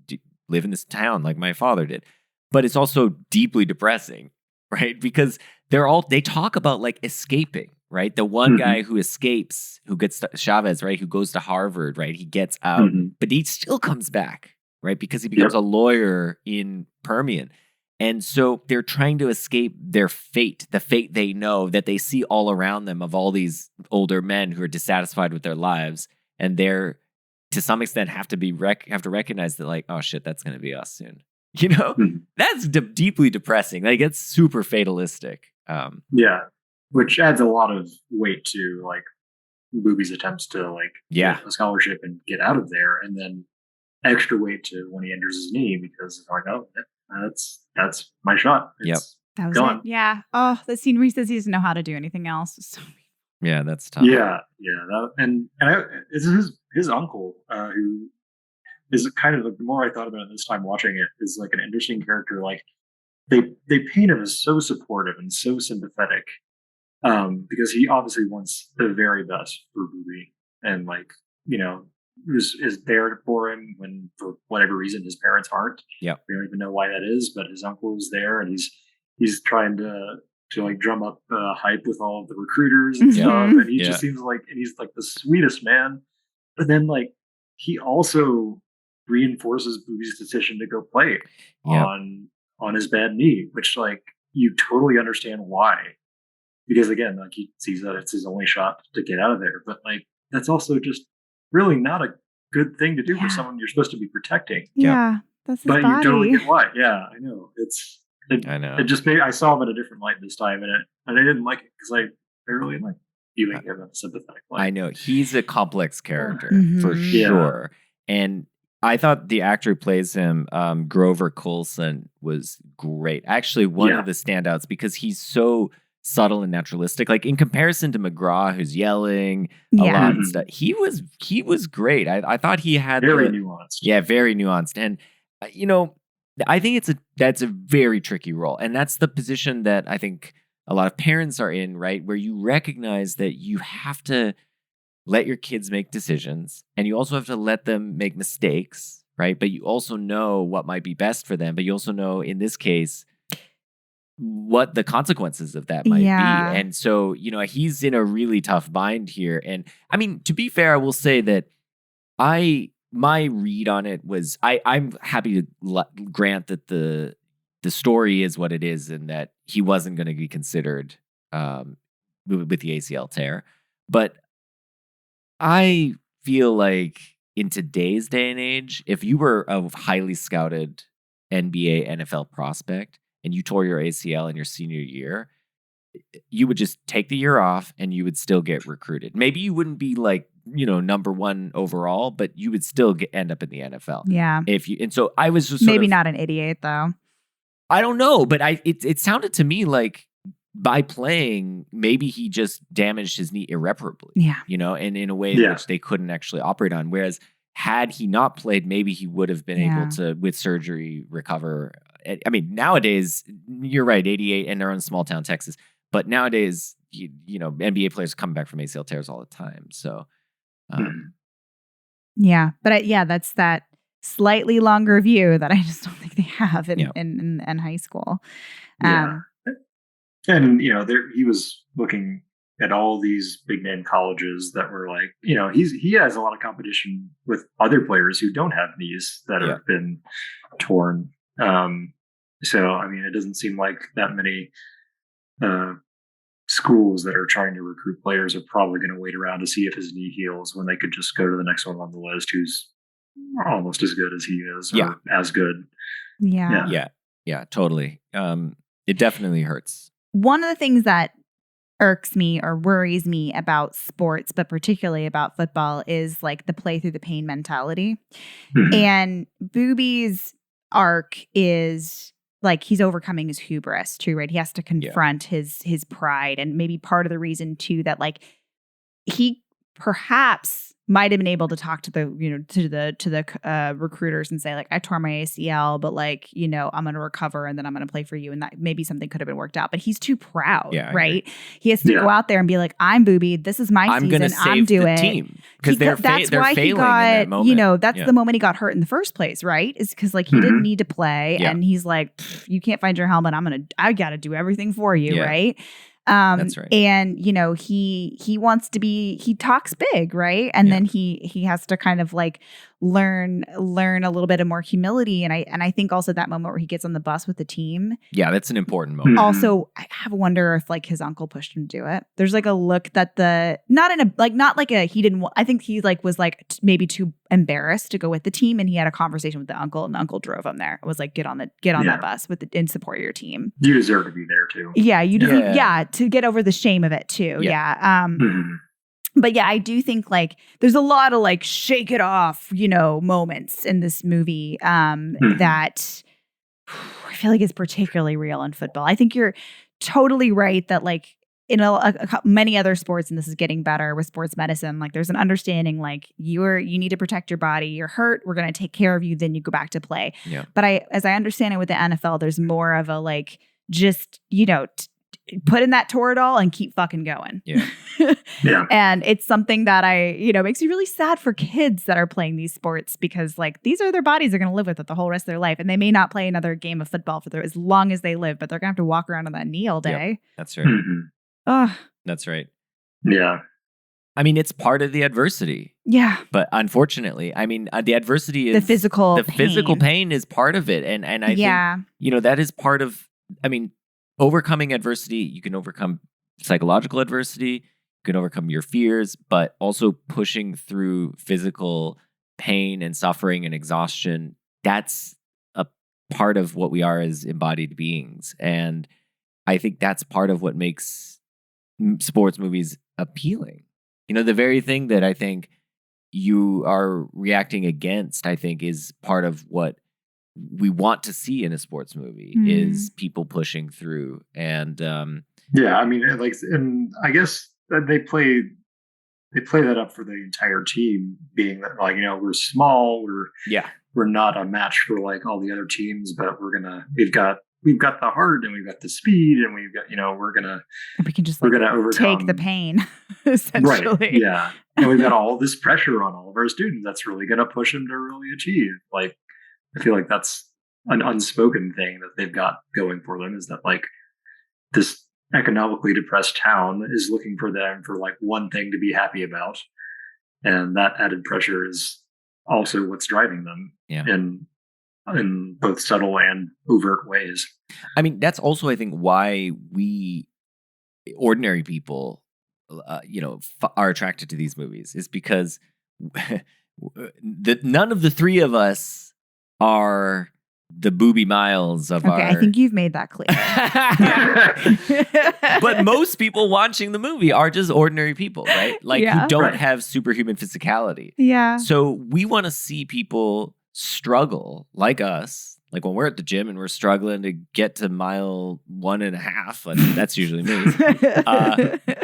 live in this town like my father did. But it's also deeply depressing, right? Because they talk about like escaping, right? The one guy who escapes, who gets Chavez, right? Who goes to Harvard, right? He gets out, but he still comes back, right? Because he becomes a lawyer in Permian. And so they're trying to escape their fate, the fate they know that they see all around them of all these older men who are dissatisfied with their lives. And they're, to some extent, have to recognize that like, oh shit, that's going to be us soon. That's deeply depressing. Like it's super fatalistic. Yeah. Which adds a lot of weight to like Booby's attempts to like get a scholarship and get out of there. And then extra weight to when he injures his knee because it's like, oh, that's my shot. It's that was gone. it. Yeah. Oh, the scene where he says he doesn't know how to do anything else. So yeah, that's tough. Yeah. It's his uncle who is kind of, the more I thought about it this time watching it, is like an interesting character. Like they paint him as so supportive and so sympathetic because he obviously wants the very best for Booby and like is there for him when for whatever reason his parents aren't. Yeah, we don't even know why that is, but his uncle is there and he's trying to like drum up hype with all of the recruiters and stuff, and he just seems like, and he's like the sweetest man. But then like he also reinforces Booby's decision to go play on his bad knee, which like you totally understand why, because again, like he sees that it's his only shot to get out of there. But like that's also just really not a good thing to do for someone you're supposed to be protecting. Yeah, that's his but body. You totally get why. Yeah, I know. I know. It just made, I saw him in a different light this time, and I didn't like it because I really like viewing him in a sympathetic light. I know he's a complex character for sure, and I thought the actor who plays him, Grover Coulson, was great. Actually, one of the standouts because he's so subtle and naturalistic. Like in comparison to McGraw, who's yelling a lot and stuff, he was great. I thought he had very nuanced. Yeah, very nuanced, and I think that's a very tricky role, and that's the position that I think a lot of parents are in, right? Where you recognize that you have to let your kids make decisions, and you also have to let them make mistakes, right? But you also know what might be best for them, but you also know, in this case, what the consequences of that might be. And so, he's in a really tough bind here. And I mean, to be fair, I will say that my read on it was, I'm happy to grant that the story is what it is and that he wasn't going to be considered with the ACL tear. But I feel like in today's day and age, if you were a highly scouted NBA, NFL prospect and you tore your ACL in your senior year, you would just take the year off and you would still get recruited. Maybe you wouldn't be like, number one overall, but you would still end up in the NFL. Yeah. And so I was just maybe not an 88 though. I don't know, but it sounded to me like by playing, maybe he just damaged his knee irreparably. Yeah. And in a way which they couldn't actually operate on. Whereas had he not played, maybe he would have been able to, with surgery, recover. I mean, nowadays, you're right, 88, and they're in small town Texas. But nowadays, NBA players come back from ACL tears all the time. So, but that's that slightly longer view that I just don't think they have in high school. And he was looking at all these big name colleges that were like, he has a lot of competition with other players who don't have knees that have been torn. So, I mean, it doesn't seem like that many schools that are trying to recruit players are probably going to wait around to see if his knee heals when they could just go to the next one on the list who's almost as good as he is, or as good. Yeah, totally. It definitely hurts. One of the things that irks me or worries me about sports, but particularly about football, is like the play through the pain mentality. Mhm. And Booby's arc is like he's overcoming his hubris too, right? He has to confront his pride, and maybe part of the reason too that like he perhaps might have been able to talk to the recruiters and say like, I tore my ACL, but like, I'm going to recover and then I'm going to play for you. And that maybe something could have been worked out, but he's too proud, right? He has to go out there and be like, I'm Booby. This is my season. I'm doing the team. Because that's why he got, that's the moment he got hurt in the first place, right? Is because like he didn't need to play, and he's like, you can't find your helmet. I got to do everything for you, right? That's right. And he wants to be, he talks big, right? And then he has to kind of like learn a little bit of more humility. And I think also that moment where he gets on the bus with the team. Yeah, that's an important moment. Also, I have a wonder if like his uncle pushed him to do it. There's like a look that he didn't want, I think he like was like maybe too embarrassed to go with the team, and he had a conversation with the uncle, and the uncle drove him there. It was like, get on that bus and support your team. You deserve to be there too. Yeah, you do. Yeah, to get over the shame of it too. Yeah. But yeah, I do think like there's a lot of like shake it off, moments in this movie that I feel like is particularly real in football. I think you're totally right that like in many other sports, and this is getting better with sports medicine, like there's an understanding like you need to protect your body. You're hurt. We're going to take care of you. Then you go back to play. Yeah. But as I understand it with the NFL, there's more of a like just, put in that Toradol and keep fucking going. Yeah. Yeah. And it's something that makes me really sad for kids that are playing these sports, because like these are their bodies they're going to live with it the whole rest of their life. And they may not play another game of football for as long as they live, but they're going to have to walk around on that knee all day. Yep. That's right. That's right. Yeah. I mean, it's part of the adversity. Yeah. But unfortunately, I mean, the adversity is the physical pain is part of it. And I think, that is part of, I mean, overcoming adversity. You can overcome psychological adversity. You can overcome your fears, but also pushing through physical pain and suffering and exhaustion. That's a part of what we are as embodied beings. And I think that's part of what makes sports movies appealing. The very thing that I think you are reacting against, I think, is part of what we want to see in a sports movie is people pushing through. And I mean, and I guess that they play that up for the entire team, being that like, we're small, we're not a match for like all the other teams, but we've got the heart, and we've got the speed, and we've got, we can just overcome, take the pain, essentially. Right. Yeah. And we've got all this pressure on all of our students that's really going to push them to really achieve. Like, I feel like that's an unspoken thing that they've got going for them, is that like this economically depressed town is looking for them for like one thing to be happy about. And that added pressure is also what's driving them in both subtle and overt ways. I mean, that's also, I think, why we ordinary people, are attracted to these movies, is because none of the three of us are the Booby Miles of our... I think you've made that clear. But most people watching the movie are just ordinary people, right? Like, who don't have superhuman physicality. Yeah. So we want to see people struggle like us. Like when we're at the gym and we're struggling to get to mile 1.5, that's usually me,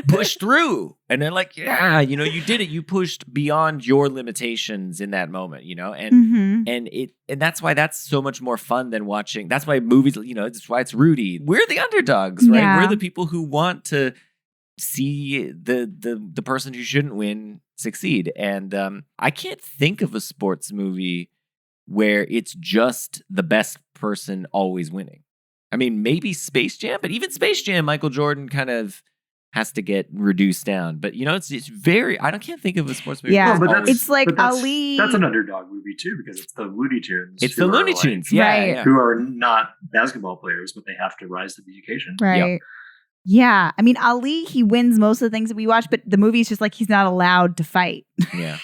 push through. And they're like, you did it. You pushed beyond your limitations in that moment, and that's why that's so much more fun than watching. That's why movies, that's why it's Rudy. We're the underdogs, right? Yeah. We're the people who want to see the person who shouldn't win succeed. And I can't think of a sports movie where it's just the best person always winning. I mean, maybe Space Jam, but even Space Jam, Michael Jordan kind of has to get reduced down. But it's very. I can't think of a sports movie. Yeah. Well, but It's like that's, Ali. That's an underdog movie too, because it's the Looney Tunes. It's the who are, Looney like, Tunes, yeah, Right. yeah. who are not basketball players, but they have to rise to the occasion. Right. Yeah. I mean, Ali, he wins most of the things that we watch, but the movie's just like he's not allowed to fight. Yeah.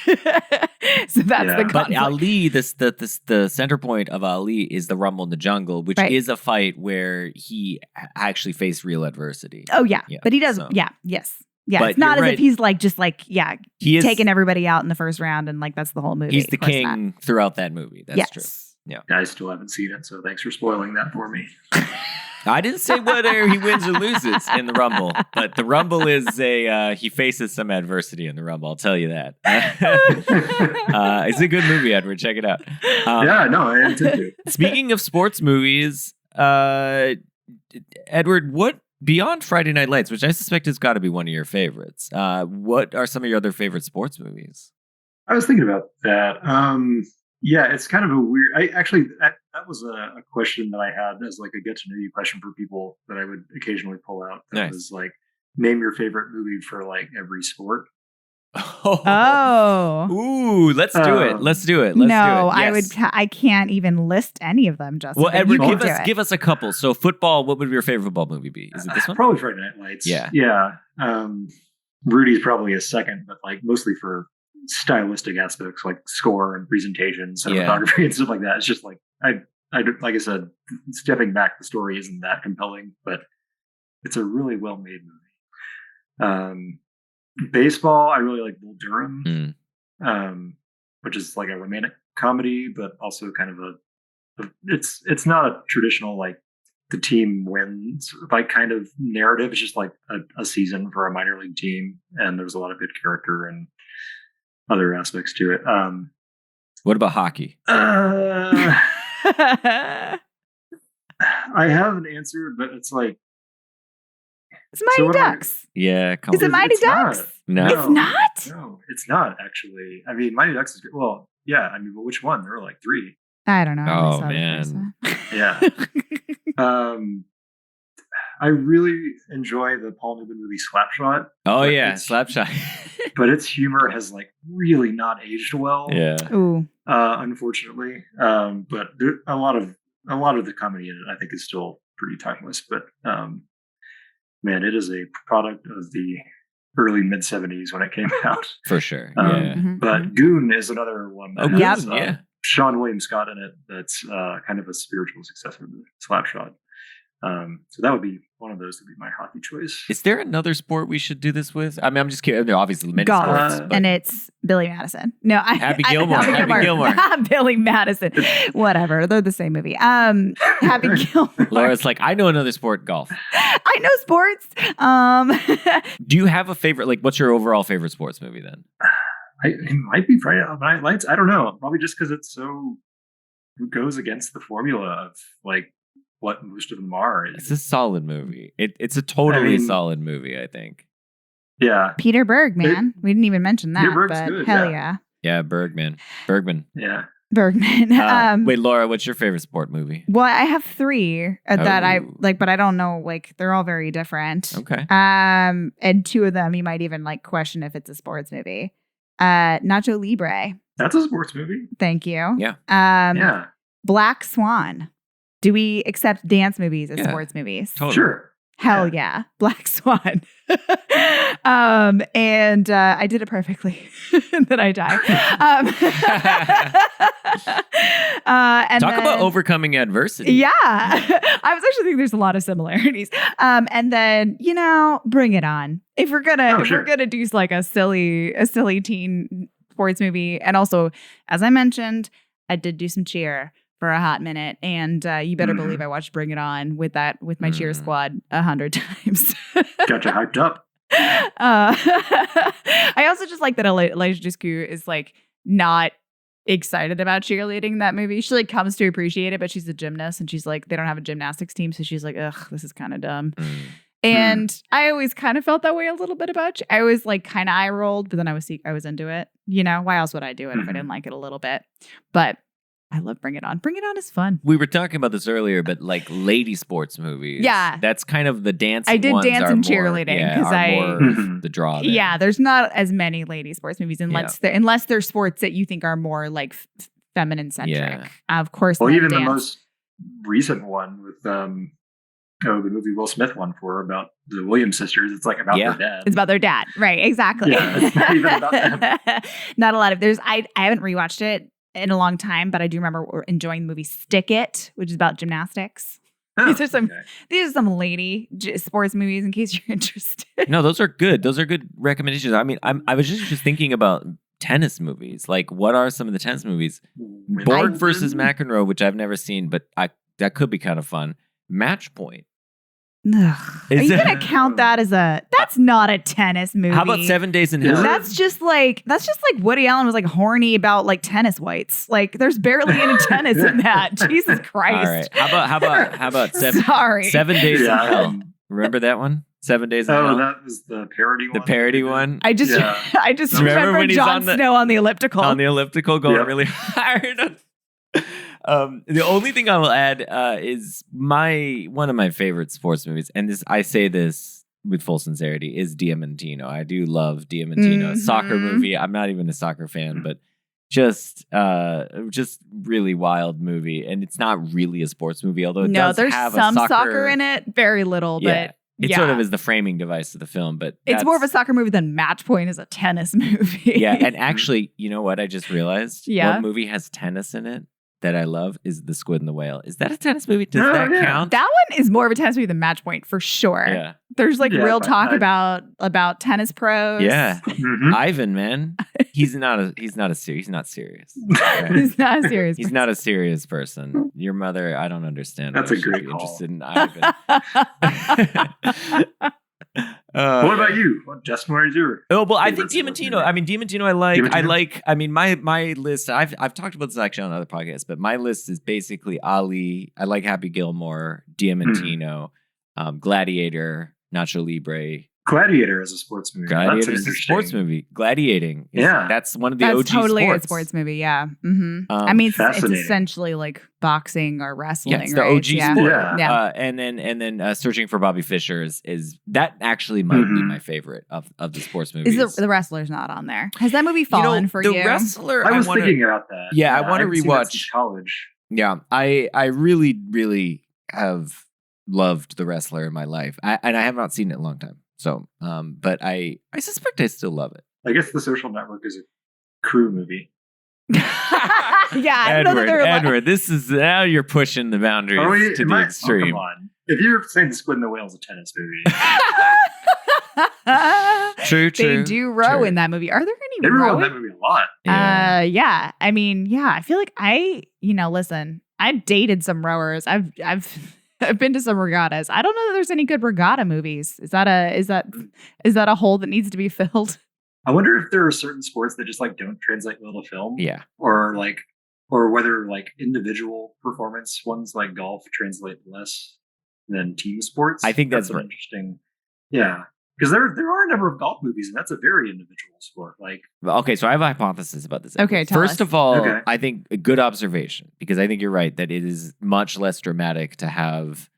So that's Yeah. the But conflict. Ali, the center point of Ali is the Rumble in the Jungle, which Right. is a fight where he actually faced real adversity. Oh, yeah. Yeah, But he does. so. Yeah. Yes. Yeah. But It's not you're as right. if he's like, just like, yeah, He is taking everybody out in the first round and like that's the whole movie. He's the Of course not. king throughout that movie. That's Yes. true. I still haven't seen it, so thanks for spoiling that for me. I didn't say whether he wins or loses in the Rumble, but the Rumble is he faces some adversity in the Rumble. I'll tell you that. It's a good movie, Edward. Check it out. Yeah, no, I intend to. Speaking of sports movies, Edward, what beyond Friday Night Lights, which I suspect has got to be one of your favorites, what are some of your other favorite sports movies? I was thinking about that. Yeah, it's kind of a weird. That was a question that I had as like a get to know you question for people that I would occasionally pull out. That Nice. was like, name your favorite movie for like every sport. Oh. Ooh, let's do it. Let's do it. Let's No, do it. Yes. I can't even list any of them, Justin. Well, but Edward, you can do it. give us a couple. So, football. What would your favorite football movie be? Is it this one? Probably Friday Night Lights. Yeah. Yeah. Rudy's probably a second, but like mostly for stylistic aspects like score and presentation, cinematography and stuff like that. It's just like I like I said, stepping back, the story isn't that compelling, but it's a really well made movie. Baseball, I really like Bull Durham, which is like a romantic comedy, but also kind of it's not a traditional like the team wins like kind of narrative. It's just like a season for a minor league team, and there's a lot of good character and other aspects to it. What about hockey? I have an answer, but it's like It's Mighty what am I- Ducks. Yeah, come Is it on. Mighty It's not. Ducks? No. It's not? No, it's not actually. I mean, Mighty Ducks is good. Well, yeah. I mean, but which one? There were like 3. I don't know. I Oh, saw the first man. one. Yeah. I really enjoy the Paul Newman movie Slapshot, Oh But yeah, it's- Slapshot. but its humor has like really not aged well. Yeah. Ooh. Unfortunately. But there, a lot of the comedy in it, I think, is still pretty timeless. But man, it is a product of the early mid 70s when it came out. For sure. Um, Yeah. Mhm, But mhm. Goon is another one that Oh, has Goon, yeah. Sean William Scott in it. That's kind of a spiritual successor to Slapshot. So that would be one of those to be my hockey choice. Is there another sport we should do this with? I mean, I'm just kidding. No, obviously many Golf. sports. But And it's Billy Madison. No, Happy Gilmore. Happy Gilmore. Billy Madison. Whatever. They're the same movie. Happy Gilmore. Laura's like, I know another sport, golf. I know sports. Do you have a favorite? Like, what's your overall favorite sports movie then? It might be Friday Night Lights. I don't know. Probably just because it goes against the formula of like what most of them are. It's a solid movie. It's a totally I mean- solid movie, I think. Yeah, Peter Berg, man. We didn't even mention that. Peter Berg's but good, hell yeah. yeah. Yeah, Bergman. yeah. Bergman. Wait, Laura, what's your favorite sport movie? Well, I have 3 that I Oh. like, but I don't know. Like, they're all very different. Okay. And 2 of them, you might even like question if it's a sports movie. Nacho Libre. That's a sports movie. Thank you. Yeah. Yeah, Black Swan. Do we accept dance movies as Yeah. sports movies? Totally. sure. Hell yeah. Black Swan. And I did it perfectly. And then I die. And Talk about then- overcoming adversity. Yeah. I was actually thinking there's a lot of similarities. And then, Bring It On. If we're gonna do like a silly teen sports movie. And also, as I mentioned, I did do some cheer for a hot minute, and you better believe I watched Bring It On with my cheer squad 100 times. Got you hyped up. I also just like that Elijah Dushku is like not excited about cheerleading that movie. She like comes to appreciate it, but she's a gymnast, and she's like, they don't have a gymnastics team, so she's like, ugh, this is kind of dumb. And I always kind of felt that way a little bit about. I was like kind of eye rolled, but then I was into it. Why else would I do it if I didn't like it a little bit? But I love Bring It On. Bring It On is fun. We were talking about this earlier, but like lady sports movies. Yeah. That's kind of the dancing I did ones dance are and more- cheerleading yeah, because are more Mhm. the draw there. Yeah, there's not as many lady sports movies unless they're sports that you think are more like feminine centric. Yeah. Of course. Well, men even the dance. most recent one with the movie Will Smith won for about the Williams sisters. It's like about Yeah. their dad. It's about their dad. Right, exactly. Yeah, it's not even about them. Not a lot of I haven't rewatched it in a long time, but I do remember enjoying the movie Stick It, which is about gymnastics. Oh, These are some okay. these are some lady sports movies in case you're interested. No, those are good. Those are good recommendations. I mean, I was just thinking about tennis movies. Like, what are some of the tennis movies? Borg versus McEnroe, which I've never seen, but that could be kind of fun. Match Point. Ugh. Are Is you it- gonna count that as that's not a tennis movie? How about 7 Days in Is Hell? it? That's just like Woody Allen was like horny about like tennis whites. Like there's barely any tennis in that. Jesus All Christ. right. How about seven Sorry. 7 Days Yeah, in Hell? Remember that one? 7 Days in Oh, Hell. that was the parody one. The parody one. I just Yeah. I just Remember remember when he's Jon on the- Snow on the elliptical. On the elliptical going Yep. really hard. The only thing I will add is one of my favorite sports movies, and I say this with full sincerity, is Diamantino. I do love Diamantino. Mhm. Soccer movie. I'm not even a soccer fan, but just really wild movie, and it's not really a sports movie, although it no, does there's have some a soccer in it, very little, Yeah. but It sort of is the framing device of the film, but It's more of a that's- soccer movie than Match Point is a tennis movie. yeah. And actually, you know what? I just realized Yeah. one movie has tennis in it that I love is The Squid and the Whale. Is that a tennis movie? Does Oh, that yeah. count? that one is more of a tennis movie than Match Point for sure. Yeah. There's like Yeah, real but talk I- about tennis pros. Yeah. Mhm. Ivan, man. He's not serious. Okay? He's not a serious. He's not a serious person. Your mother, I don't understand. That's why a she'd great be call. interested in Ivan. What about you? What Justin, what is your? Oh, well, I think favorite sports Diamantino. movie? I mean, Diamantino. I like. Diamantino? I mean, my list. I've talked about this actually on other podcasts, but my list is basically Ali. I like Happy Gilmore, Diamantino, Gladiator, Nacho Libre. Gladiator is a sports movie. Gladiator That's is a interesting. sports movie. Gladiating. Yeah. That's one of the That's OG totally sports. a sports movie. Yeah. Mm-hmm. Um, I mean, it's fascinating. essentially like boxing or wrestling. Yeah, it's the right? OG yeah. sport. Yeah. And then Searching for Bobby Fischer is that actually might be Mhm. my favorite of the sports movies. Is the wrestler's not on there? Has that movie fallen for the you? wrestler? I was wanna- thinking about that. Yeah, I wanna haven't seen that rewatch- since college. Yeah, I really have loved The Wrestler in my life, and I have not seen it in a long time. So, but I suspect I still love it. I guess The Social Network is a crew movie. Yeah, I don't know that they're Edward, this is now you're pushing the boundaries to the extreme. come on. If you're saying The Squid and the Whale is a tennis movie, True. They do row true. in that movie. Are there any they were in rowing? that movie a lot. Yeah. I mean, yeah. I feel like listen. I've dated some rowers. I've been to some regattas. I don't know that there's any good regatta movies. Is that a hole that needs to be filled? I wonder if there are certain sports that just like don't translate well to film. Yeah. Or whether like individual performance ones like golf translate less than team sports. I think that's an right. interesting. Yeah. Because there are a number of golf movies, and that's a very individual sport. Like, Okay, so I have a hypothesis about this. Okay, tell First us. of all, Okay. I think a good observation, because I think you're right that it is much less dramatic to have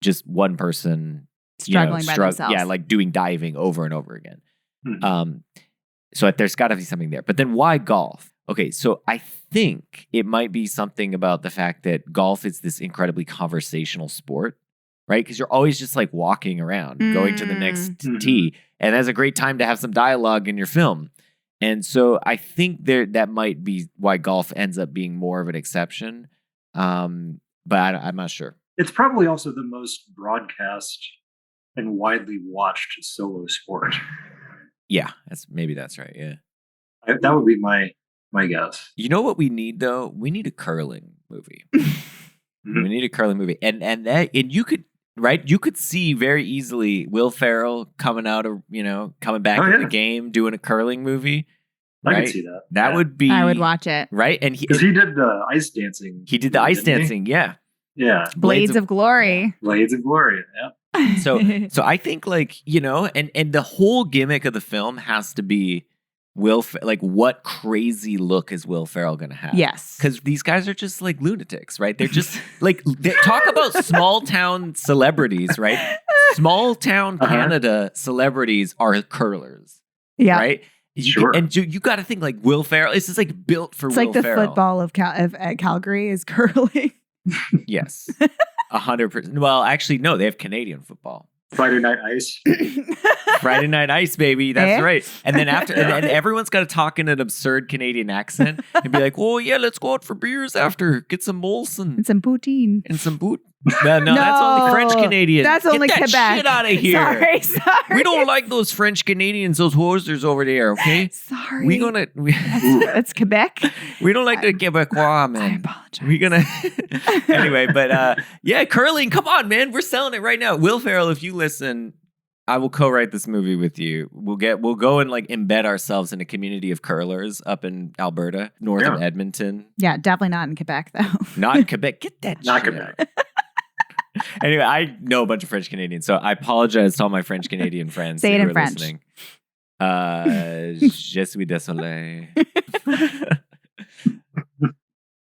just one person Struggling by themselves. Yeah, like doing diving over and over again. Mhm. So there's got to be something there. But then why golf? Okay, so I think it might be something about the fact that golf is this incredibly conversational sport, right? Because you're always just like walking around, going to the next Mhm. tee, and that's a great time to have some dialogue in your film. And so I think that might be why golf ends up being more of an exception. But I'm not sure. it's probably also the most broadcast and widely watched solo sport. Yeah, maybe that's right. Yeah. That would be my guess. You know what we need though? We need a curling movie. Mhm. We need a curling movie, and you could. Right, you could see very easily Will Ferrell coming back Oh, in yeah. the game, doing a curling movie. I Right? could see that. That Yeah. would be. I would watch it. Right, and Because he did the ice dancing. he did the ice didn't he? dancing. Yeah, Yeah. Blades of Glory. Blades of Glory. Yeah. So I think and the whole gimmick of the film has to be what crazy look is Will Ferrell going to have? Yes. Because these guys are just like lunatics, right? They're just talk about small town celebrities, right? Small town Canada celebrities are curlers, Yeah. right? Sure. You got to think like Will Ferrell. This is like built for It's Will like the Ferrell. football of Calgary is curling. Yes, 100%. Well, actually, no, they have Canadian football. Friday Night Ice. Friday Night Ice, baby. That's Eh? right. And then and everyone's got to talk in an absurd Canadian accent and be like, "Oh yeah, let's go out for beers after. Get some Molson And some poutine. and some boot." No, that's only French Canadian. That's only Get that Quebec. shit out of here. Sorry. We don't like those French Canadians, those hosers over there. Okay, Sorry. That's Quebec. we don't like the Quebecois, I man. apologize. We're gonna anyway, but yeah, curling. Come on, man, we're selling it right now. Will Ferrell, if you listen, I will co-write this movie with you. We'll go and like embed ourselves in a community of curlers up in Alberta, north of Edmonton. Yeah, definitely not in Quebec though. Not in Quebec. Get that Not shit Quebec. out. Anyway, I know a bunch of French Canadians, so I apologize to all my French Canadian friends. Say it who in are French. Listening. Je suis désolé.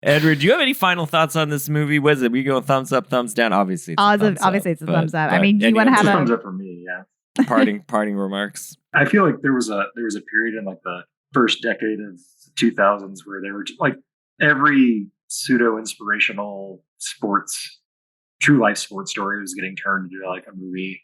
Edward, do you have any final thoughts on this movie? Was it we go thumbs up, thumbs down? Obviously, it's a Obviously, it's a thumbs up. I mean, do you any want to have Thumbs a? up for me, yeah. parting remarks? I feel like there was a period in like the first decade of the 2000s where they were just, like every pseudo inspirational true life sports story was getting turned into like a movie.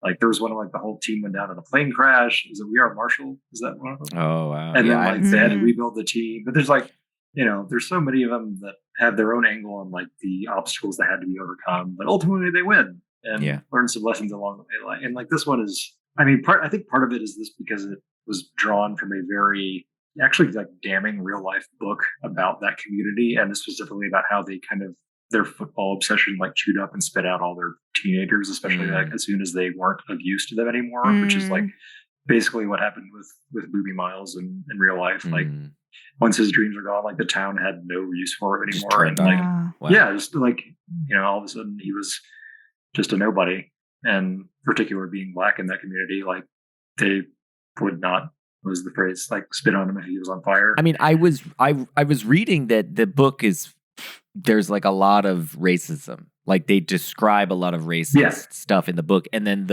Like there was one of like the whole team went down in a plane crash. Is it We Are Marshall? Is that one of them? Oh wow! And Yeah, then like they had to Mhm. rebuild the team. But there's like, there's so many of them that have their own angle on like the obstacles that had to be overcome. But ultimately they win and learn some lessons along the way. And like this one is, I think part of it is this because it was drawn from a very actually like damning real life book about that community and specifically about how they kind of their football obsession like chewed up and spit out all their teenagers, especially like as soon as they weren't of use to them anymore, which is like basically what happened with Booby Miles in real life. Like once his dreams were gone, like the town had no use for him anymore. And like, Wow. just like, all of a sudden he was just a nobody. And particularly being black in that community, like they would not, was the phrase, like spit on him if he was on fire. I mean, I was reading that the book is there's like a lot of racism. Like they describe a lot of racist stuff in the book, and then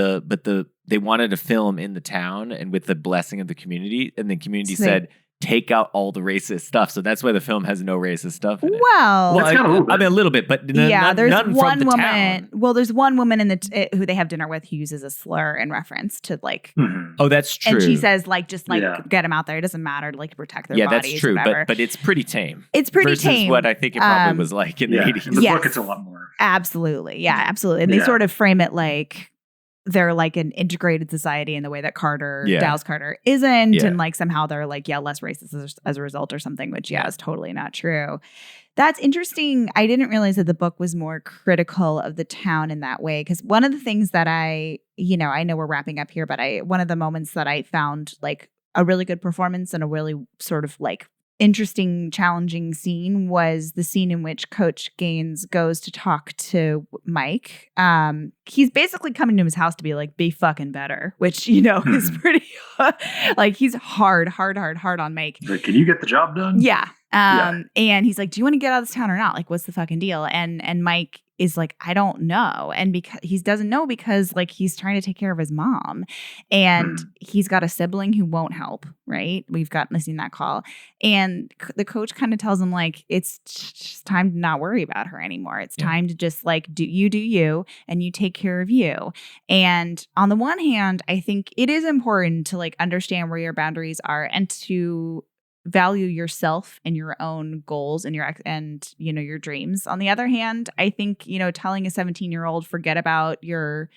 they wanted to film in the town and with the blessing of the community, and the community said take out all the racist stuff. So that's why the film has no racist stuff in it. Well, That's got a little bit. I mean, a little bit, but there's none one from the woman. town. Well, there's one woman in the who they have dinner with who uses a slur in reference to like, Oh, that's true. and she says like just like Yeah. get them out there. It doesn't matter to like protect their yeah, bodies. that's true. Whatever. But it's pretty tame. It's pretty versus tame. what I think it probably was like in the In 80s. the Yes. book, it's a lot more. Absolutely. Yeah, absolutely. And they Yeah. sort of frame it like they're like an integrated society in the way that Dallas Carter isn't. Yeah. And like somehow they're like, less racist as a result or something, which is totally not true. That's interesting. I didn't realize that the book was more critical of the town in that way. Because one of the things that I know we're wrapping up here, but one of the moments that I found like a really good performance and a really sort of like interesting, challenging scene was the scene in which Coach Gaines goes to talk to Mike. He's basically coming to his house to be like, be fucking better, which, is pretty, like he's hard on Mike. Like, can you get the job done? Yeah. And he's like, do you want to get out of this town or not? Like, what's the fucking deal? And Mike is like, I don't know. And because he doesn't know because like he's trying to take care of his mom and he's got a sibling who won't help. Right. We've seen that call. And the coach kind of tells him like, it's just time to not worry about her anymore. It's time to just like do you and you take care of you. And on the one hand, I think it is important to like understand where your boundaries are and to value yourself and your own goals and your dreams. On the other hand, I think, telling a 17-year-old forget about your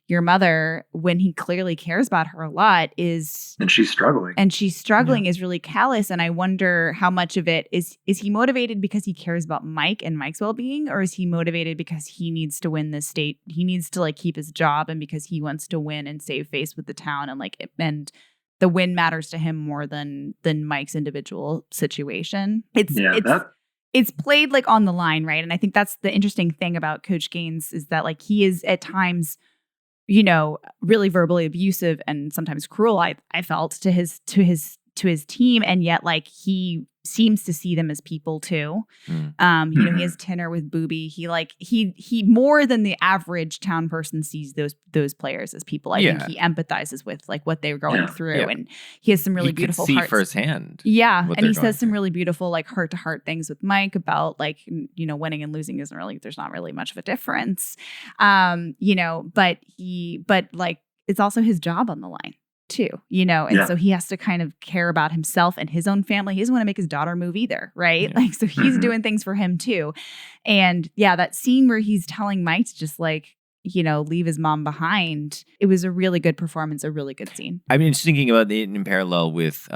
mother when he clearly cares about her a lot is And she's struggling. is really callous. And I wonder how much of it is he motivated because he cares about Mike and Mike's well-being, or is he motivated because he needs to win this state? He needs to like keep his job and because he wants to win and save face with the town and the win matters to him more than Mike's individual situation. It's played like on the line, right? And I think that's the interesting thing about Coach Gaines is that like he is at times, really verbally abusive and sometimes cruel. I felt to his to his team, and yet like he seems to see them as people too. He has tenor with Booby. He more than the average town person sees those players as people. I think he empathizes with like what they're going through, and he has some really beautiful see firsthand. Yeah, and he says some really beautiful like heart to heart things with Mike about like winning and losing isn't really, there's not really much of a difference, but like it's also his job on the line too, so he has to kind of care about himself and his own family. He doesn't want to make his daughter move either, right? Like, so he's doing things for him too. And that scene where he's telling Mike to just like, leave his mom behind, it was a really good performance, a really good scene. I mean, just thinking about it in parallel with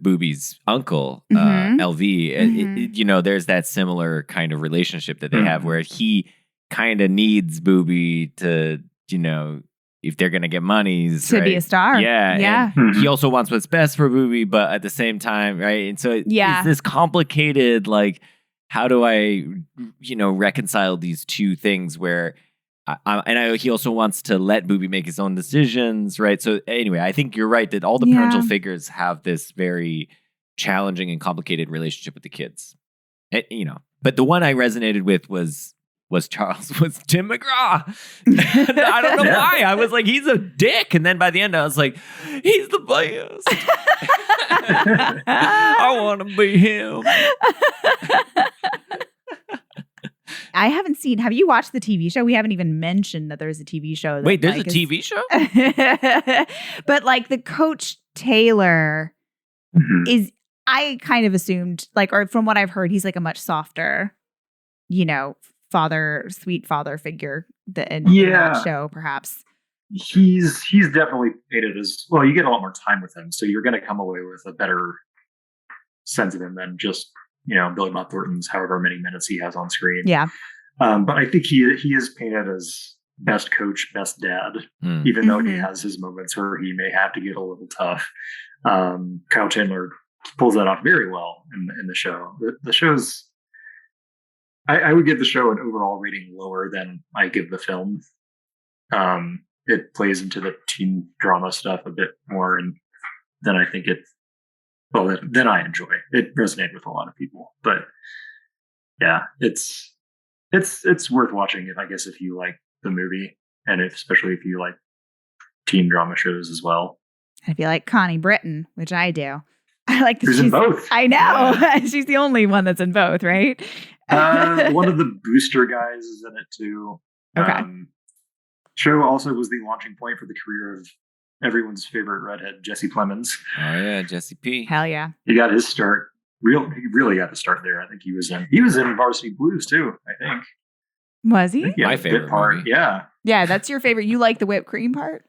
Booby's uncle, LV, there's that similar kind of relationship that they have where he kind of needs Booby to, if they're going to get monies to be a star. Yeah. And he also wants what's best for Booby, but at the same time, right? And so it's this complicated, like, how do I, reconcile these two things where, he also wants to let Booby make his own decisions, right? So anyway, I think you're right that all the parental figures have this very challenging and complicated relationship with the kids. But the one I resonated with was Tim McGraw. I don't know why. I was like, he's a dick. And then by the end, I was like, he's the best. I want to be him. I haven't seen. Have you watched the TV show? We haven't even mentioned that there's a TV show. Wait, there's a TV show? But like the Coach Taylor is, I kind of assumed, like, or from what I've heard, he's like a much softer, sweet father figure in that show, perhaps. He's definitely painted as, well, you get a lot more time with him, so you're going to come away with a better sense of him than just, Billy Bob Thornton's however many minutes he has on screen. Yeah. But I think he is painted as best coach, best dad, even though he has his moments where he may have to get a little tough. Kyle Chandler pulls that off very well in the show. The show's, I would give the show an overall rating lower than I give the film. It plays into the teen drama stuff a bit more, and then I think then I enjoy it. It resonated with a lot of people, but yeah, it's worth watching if you like the movie, and especially if you like teen drama shows as well. If you like Connie Britton, which I do. I like that she's in both. I know. Yeah. She's the only one that's in both, right? One of the booster guys is in it too. Okay. Show also was the launching point for the career of everyone's favorite redhead, Jesse Plemons. Oh yeah, Jesse P. Hell yeah. He got his start. He really got to start there. I think he was in Varsity Blues too, I think. Was he? My favorite part. Movie. Yeah. Yeah, that's your favorite. You like the whipped cream part?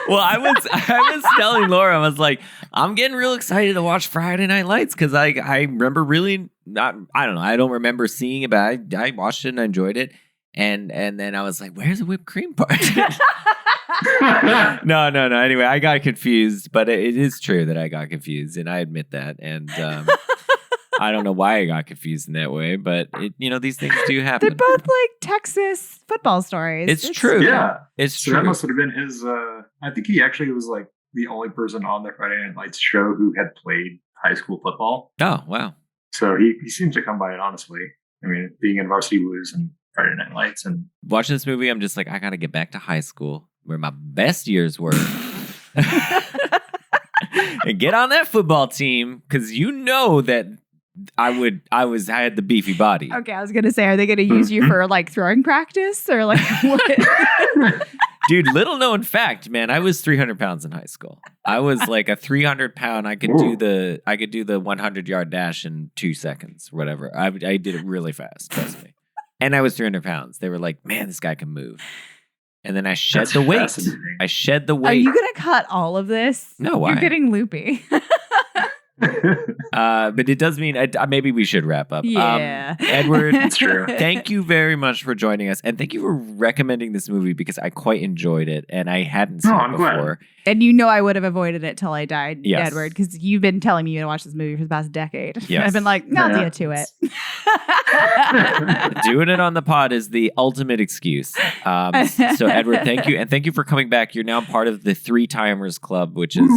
Well, I was telling Laura, I was like, I'm getting real excited to watch Friday Night Lights because I remember really not, I don't know, I don't remember seeing it, but I watched it and I enjoyed it. And then I was like, where's the whipped cream part? No. Anyway, I got confused, but it is true that I got confused, and I admit that. And I don't know why I got confused in that way, but these things do happen. They're both like Texas football stories. It's true. Yeah, it's so true. That must have been his. I think he actually was like the only person on the Friday Night Lights show who had played high school football. Oh wow! So he seems to come by it honestly. I mean, being in Varsity Blues and Friday Night Lights and watching this movie, I'm just like, I got to get back to high school where my best years were. And get on that football team because that I had the beefy body. Okay, I was gonna say, are they gonna use you for like throwing practice or like what? Dude, little known fact, man, I was 300 pounds in high school. I was like a 300 pound. I could do the 100-yard dash in 2 seconds, whatever. I did it really fast, trust me. And I was 300 pounds. They were like, man, this guy can move. And then I shed the weight. I shed the weight. Are you gonna cut all of this? No, why? You're getting loopy. But it does mean maybe we should wrap up. Yeah. Edward, That's true. thank you very much for joining us. And thank you for recommending this movie because I quite enjoyed it and I hadn't seen it before. And I would have avoided it till I died, Yes. Edward, because you've been telling me to watch this movie for the past decade. Yes. I've been like, I'll get to it. Doing it on the pod is the ultimate excuse. So Edward, thank you. And thank you for coming back. You're now part of the 3-Timers Club, which is,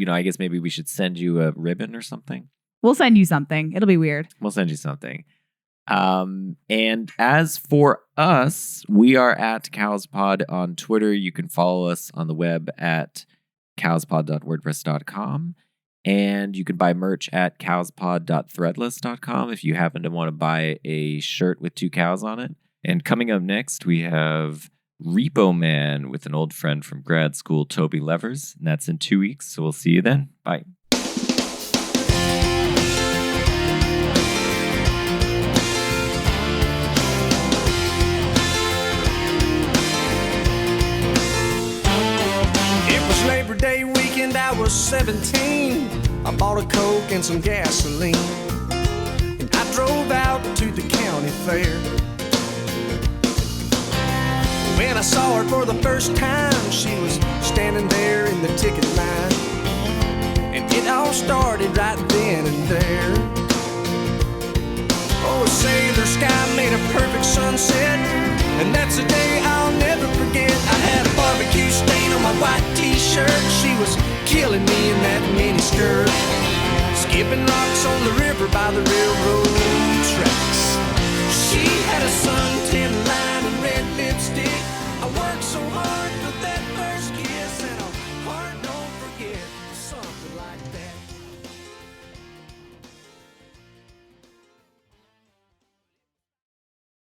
I guess maybe we should send you a ribbon or something. We'll send you something. It'll be weird. We'll send you something. And as for us, we are at CowsPod on Twitter. You can follow us on the web at cowspod.wordpress.com. And you can buy merch at cowspod.threadless.com if you happen to want to buy a shirt with 2 cows on it. And coming up next, we have Repo Man with an old friend from grad school, Toby Levers. And that's in 2 weeks. So we'll see you then. Bye. Labor Day weekend, I was 17. I bought a Coke and some gasoline, and I drove out to the county fair. When I saw her for the first time, she was standing there in the ticket line, and it all started right then and there. Oh, a sailor sky made a perfect sunset, and that's a day I'll never forget. I had a barbecue stain on my white t-shirt. She was killing me in that mini skirt, skipping rocks on the river by the railroad tracks. She had a suntan line and red lipstick.